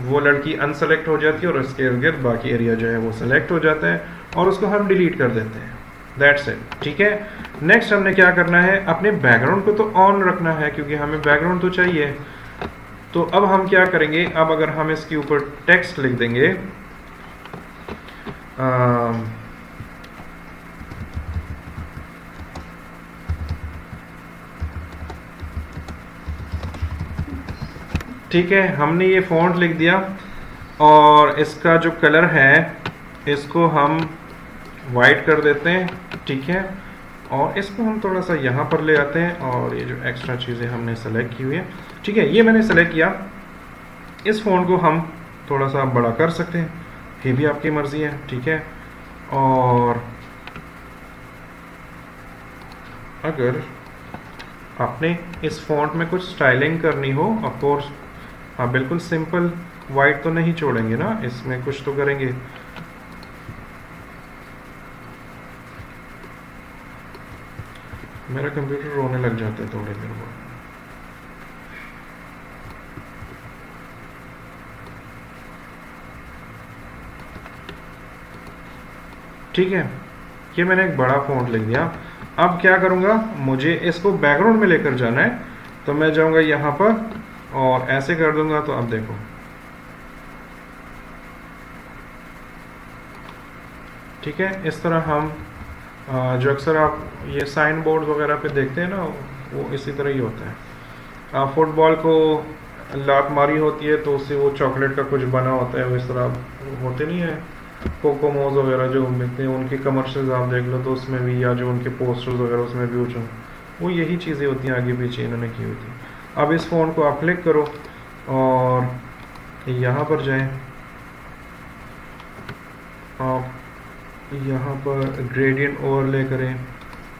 वो लड़की अनसेलेक्ट हो जाती है और उसके इर्द गिर्द बाकी एरिया जो है वो सेलेक्ट हो जाता है और उसको हम डिलीट कर देते हैं। That's it. ठीक है, नेक्स्ट हमने क्या करना है, अपने बैकग्राउंड को तो ऑन रखना है क्योंकि हमें बैकग्राउंड तो चाहिए। तो अब हम क्या करेंगे, अब अगर हम इसके ऊपर टेक्स्ट लिख देंगे, ठीक है, हमने ये फ़ॉन्ट लिख दिया और इसका जो कलर है इसको हम वाइट कर देते हैं। ठीक है, और इसको हम थोड़ा सा यहाँ पर ले आते हैं और ये जो एक्स्ट्रा चीज़ें हमने सेलेक्ट की हुई है, ठीक है, ये मैंने सेलेक्ट किया। इस फ़ॉन्ट को हम थोड़ा सा बड़ा कर सकते हैं, ये भी आपकी मर्ज़ी है। ठीक है, और अगर आपने इस फ़ॉन्ट में कुछ स्टाइलिंग करनी हो, ऑफ कोर्स हाँ बिल्कुल सिंपल वाइट तो नहीं छोड़ेंगे ना, इसमें कुछ तो करेंगे। मेरा कंप्यूटर रोने लग जाता है थोड़ी देर बाद। ठीक है, ये मैंने एक बड़ा फ़ॉन्ट लिख दिया। अब क्या करूँगा, मुझे इसको बैकग्राउंड में लेकर जाना है, तो मैं जाऊँगा यहाँ पर और ऐसे कर दूँगा। तो अब देखो, ठीक है, इस तरह हम जो अक्सर आप ये साइन बोर्ड वगैरह पे देखते हैं ना, वो इसी तरह ही होता है। फुटबॉल को लात मारी होती है तो उससे वो चॉकलेट का कुछ बना होता है, वो इस तरह होते नहीं है। कोकोमोज वगैरह जो मिलते हैं उनके कमर्शियल्स आप देख लो तो उसमें भी, या जो उनके पोस्टर्स वगैरह उसमें भी वो यही चीज़ें होती हैं, आगे पीछे इन्होंने की हुई थी। अब इस फ़ोन को आप क्लिक करो और यहाँ पर जाएं, आप यहाँ पर ग्रेडियंट ओवरले करें,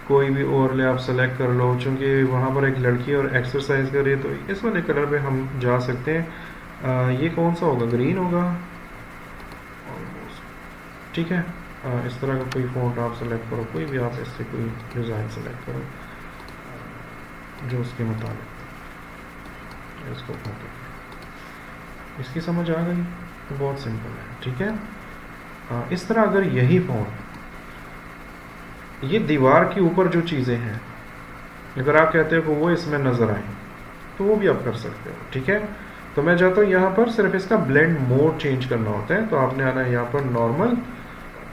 कोई भी ओवरले आप सेलेक्ट कर लो। चूँकि वहाँ पर एक लड़की और एक्सरसाइज कर रही है तो इस वाले कलर पे हम जा सकते हैं। ये कौन सा होगा, ग्रीन होगा, ठीक है। इस तरह का कोई फ़ॉन्ट आप सेलेक्ट करो, कोई भी आप इससे कोई डिज़ाइन सेलेक्ट करो जो उसके मुताबिक। इसको ओके, इसकी समझ आ गई, बहुत सिंपल है, ठीक है। इस तरह अगर यही फ़ॉन्ट ये दीवार के ऊपर जो चीज़ें हैं, अगर आप कहते हो कि वो इसमें नज़र आए तो वो भी आप कर सकते हो, ठीक है। तो मैं जाता हूँ यहाँ पर, सिर्फ इसका ब्लेंड मोड चेंज करना होता है। तो आपने आना है यहाँ पर नॉर्मल,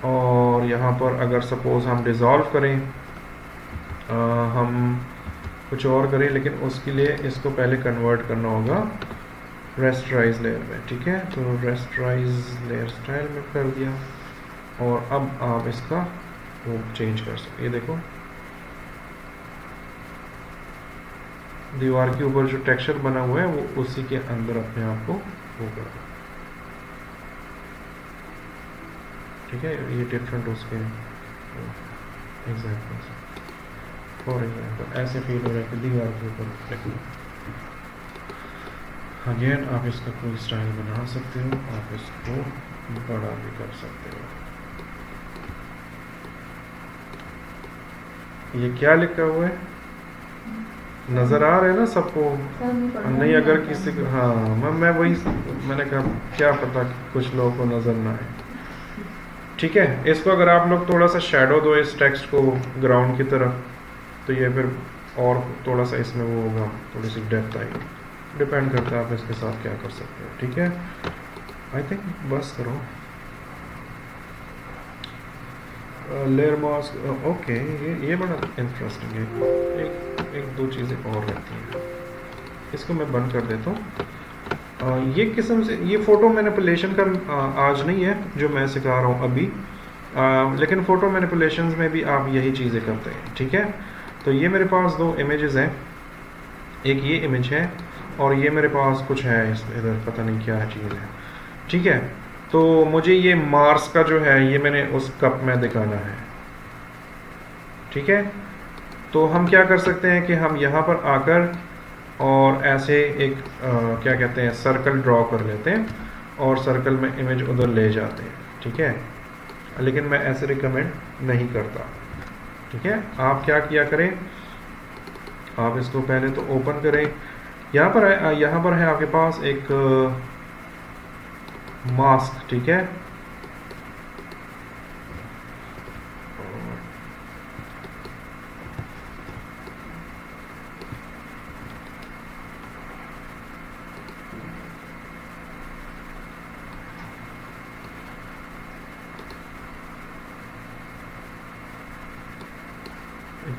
और यहाँ पर अगर सपोज़ हम डिज़ोल्व करें, हम कुछ और करें, लेकिन उसके लिए इसको पहले कन्वर्ट करना होगा रेस्टराइज लेयर में, ठीक है। तो रेस्टराइज लेयर स्टाइल में कर दिया, और अब आप इसका वो चेंज कर सकते। ये देखो, दीवार के ऊपर जो टेक्सचर बना हुआ है वो उसी के अंदर अपने आप को वो कर दो, ठीक है। ये डिफरेंट उसके एग्जाम्पल्स, फॉर एग्जाम्पल ऐसे फील हो रहा है कि दीवार के ऊपर देखो। अगेन आप इसका कोई स्टाइल बना सकते हो, आप इसको बड़ा भी कर सकते हो। ये क्या लिखा हुआ है, नज़र आ रहा है ना सबको? नहीं, अगर किसी को, हाँ मैं वही मैंने कहा क्या पता कि कुछ लोगों को नज़र ना आए, ठीक है। इसको अगर आप लोग थोड़ा सा शेडो दो इस टेक्स्ट को ग्राउंड की तरफ, तो ये फिर और थोड़ा सा इसमें वो होगा, थोड़ी सी डेप्थ आएगी। डिपेंड करता है आप इसके साथ क्या कर सकते हो, ठीक है। आई थिंक बस करो। लेयर मास्क, ओके, ये बड़ा इंटरेस्टिंग है। एक दो चीज़ें और रहती हैं, इसको मैं बंद कर देता हूँ। ये किस्म से ये फ़ोटो मैनिपुलेशन का आज नहीं है जो मैं सिखा रहा हूँ अभी, लेकिन फ़ोटो मैनिपुलेशंस में भी आप यही चीज़ें करते हैं, ठीक है। तो ये मेरे पास दो इमेजेस हैं, एक ये इमेज है और ये मेरे पास कुछ है इधर, पता नहीं क्या चीज़ है, ठीक है। तो मुझे ये मार्स का जो है ये मैंने उस कप में दिखाना है, ठीक है। तो हम क्या कर सकते हैं कि हम यहाँ पर आकर और ऐसे एक क्या कहते हैं सर्कल ड्रॉ कर लेते हैं और सर्कल में इमेज उधर ले जाते हैं, ठीक है। लेकिन मैं ऐसे रिकमेंड नहीं करता, ठीक है। आप क्या किया करें, आप इसको पहले तो ओपन करें। यहाँ पर है आपके पास एक मास्क, ठीक है।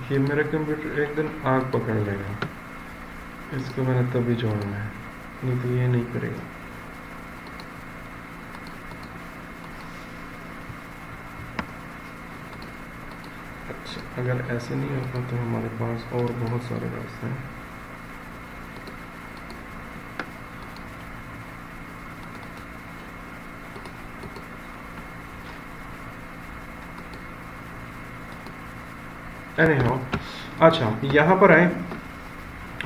ये मेरा कंप्यूटर एक दिन आग पकड़ लेगा, इसको मैंने तभी जोड़ना है, नहीं तो ये नहीं करेगा। अच्छा, अगर ऐसे नहीं होता तो हमारे पास और बहुत सारे रास्ते हैं। एनीहाउ, अच्छा यहाँ पर आए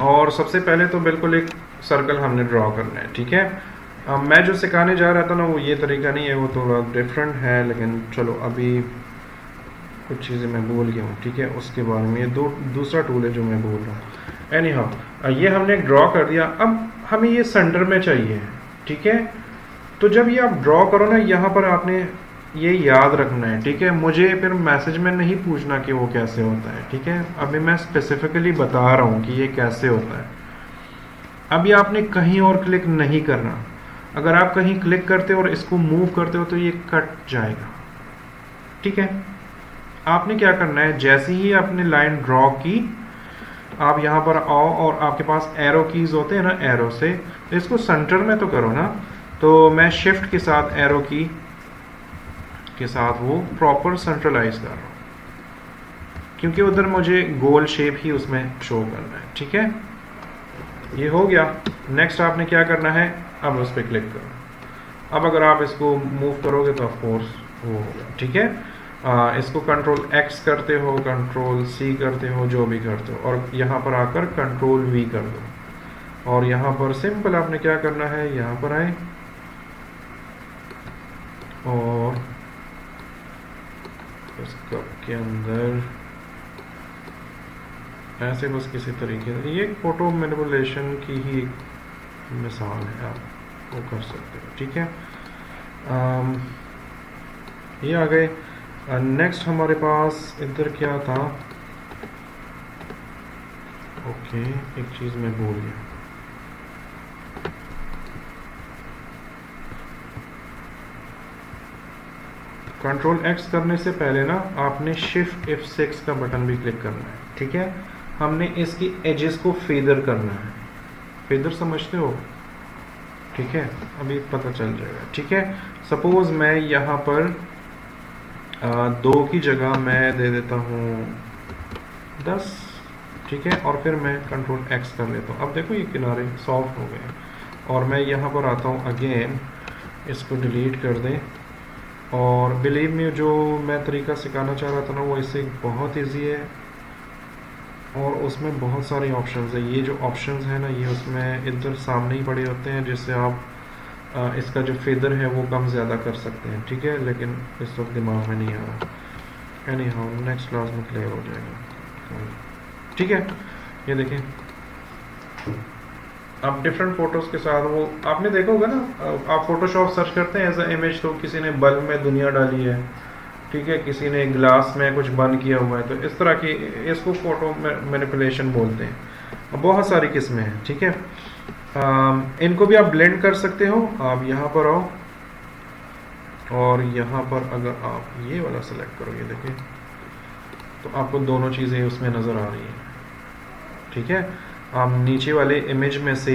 और सबसे पहले तो बिल्कुल एक सर्कल हमने ड्रॉ करना है, ठीक है। मैं जो सिखाने जा रहा था ना वो ये तरीका नहीं है, वो थोड़ा डिफरेंट है, लेकिन चलो अभी कुछ चीज़ें मैं भूल गया हूँ, ठीक है, उसके बारे में। ये दूसरा टूल है जो मैं बोल रहा हूँ। एनी हाउ ये हमने ड्रॉ कर दिया। अब हमें ये सेंटर में चाहिए, ठीक है। तो जब ये आप ड्रॉ करो ना, यहाँ पर आपने ये याद रखना है, ठीक है। मुझे फिर मैसेज में नहीं पूछना कि वो कैसे होता है, ठीक है। अभी मैं स्पेसिफिकली बता रहा हूँ कि ये कैसे होता है। अभी आपने कहीं और क्लिक नहीं करना। अगर आप कहीं क्लिक करते हो और इसको मूव करते हो तो ये कट जाएगा, ठीक है। आपने क्या करना है, जैसे ही आपने लाइन ड्रॉ की, आप यहाँ पर आओ और आपके पास एरो कीज होते हैं ना, एरो से इसको सेंटर में तो करो ना। तो मैं शिफ्ट के साथ एरो की के साथ वो प्रॉपर सेंट्रलाइज कर रहा हूँ, क्योंकि उधर मुझे गोल शेप ही उसमें शो करना है, ठीक है। ये हो गया। नेक्स्ट आपने क्या करना है, अब उस पर क्लिक करो। अब अगर आप इसको मूव करोगे तो ऑफ कोर्स वो होगा, ठीक है। इसको कंट्रोल एक्स करते हो, कंट्रोल सी करते हो, जो भी करते हो, और यहाँ पर आकर कंट्रोल वी कर दो। और यहाँ पर सिंपल आपने क्या करना है, यहाँ पर आए और इस कप के अंदर ऐसे बस किसी तरीके से, ये फोटो मैनिपुलेशन की ही एक मिसाल है, आप वो कर सकते हो, ठीक है। ये आ गए। नेक्स्ट हमारे पास इधर क्या था, ओके एक चीज़ मैं भूल गया। कंट्रोल एक्स करने से पहले ना आपने शिफ्ट F6 का बटन भी क्लिक करना है, ठीक है। हमने इसकी एजेस को फेदर करना है। फेदर समझते हो, ठीक है, अभी पता चल जाएगा, ठीक है। सपोज मैं यहाँ पर 2 की जगह मैं दे देता हूँ 10, ठीक है। और फिर मैं कंट्रोल एक्स कर लेता हूँ। अब देखो ये किनारे सॉफ्ट हो गए। और मैं यहाँ पर आता हूँ अगेन, इसको डिलीट कर दें। और बिलीव मी, जो मैं तरीका सिखाना चाह रहा था ना, वो इससे बहुत इजी है और उसमें बहुत सारे ऑप्शंस है। ये जो ऑप्शंस है ना, ये उसमें इधर सामने ही पड़े होते हैं, जिससे आप इसका जो फेदर है वो कम ज़्यादा कर सकते हैं, ठीक है। लेकिन इस वक्त दिमाग में नहीं आ रहा। एनी हाउ नेक्स्ट क्लास में क्लियर हो जाएगा, ठीक है। ये देखें, आप डिफरेंट फोटोज़ के साथ वो आपने देखा होगा ना, आप फोटोशॉप सर्च करते हैं एज अ इमेज, तो किसी ने बल्ब में दुनिया डाली है, ठीक है, किसी ने ग्लास में कुछ बंद किया हुआ है, तो इस तरह की, इसको फोटो मैनिपुलेशन बोलते हैं। बहुत सारी किस्में हैं, ठीक है। इनको भी आप ब्लेंड कर सकते हो। आप यहाँ पर आओ और यहाँ पर अगर आप ये वाला सेलेक्ट करो, ये देखें, तो आपको दोनों चीज़ें उसमें नज़र आ रही हैं, ठीक है। आप नीचे वाले इमेज में से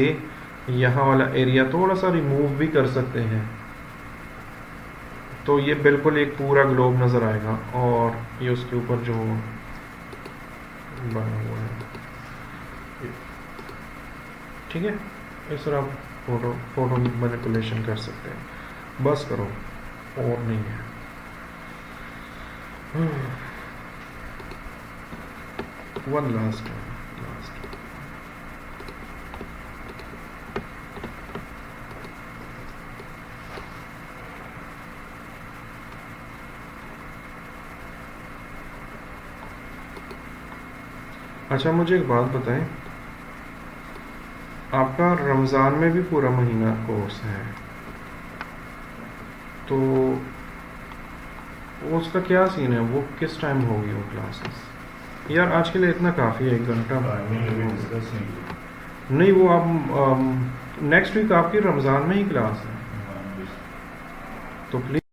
यहाँ वाला एरिया थोड़ा सा रिमूव भी कर सकते हैं, तो ये बिल्कुल एक पूरा ग्लोब नज़र आएगा। और ये उसके ऊपर जो बना हुआ है, ठीक है। इस तरह आप फोटो मैनिपुलेशन कर सकते हैं। बस करो, और नहीं है। One last. अच्छा मुझे एक बात बताएं, आपका रमज़ान में भी पूरा महीना कोर्स है, तो उसका क्या सीन है, वो किस टाइम होगी वो क्लासेस? यार आज के लिए इतना काफ़ी है, 1 घंटा। नहीं, वो आप नेक्स्ट वीक आपकी रमज़ान में ही क्लास है, तो प्लीज़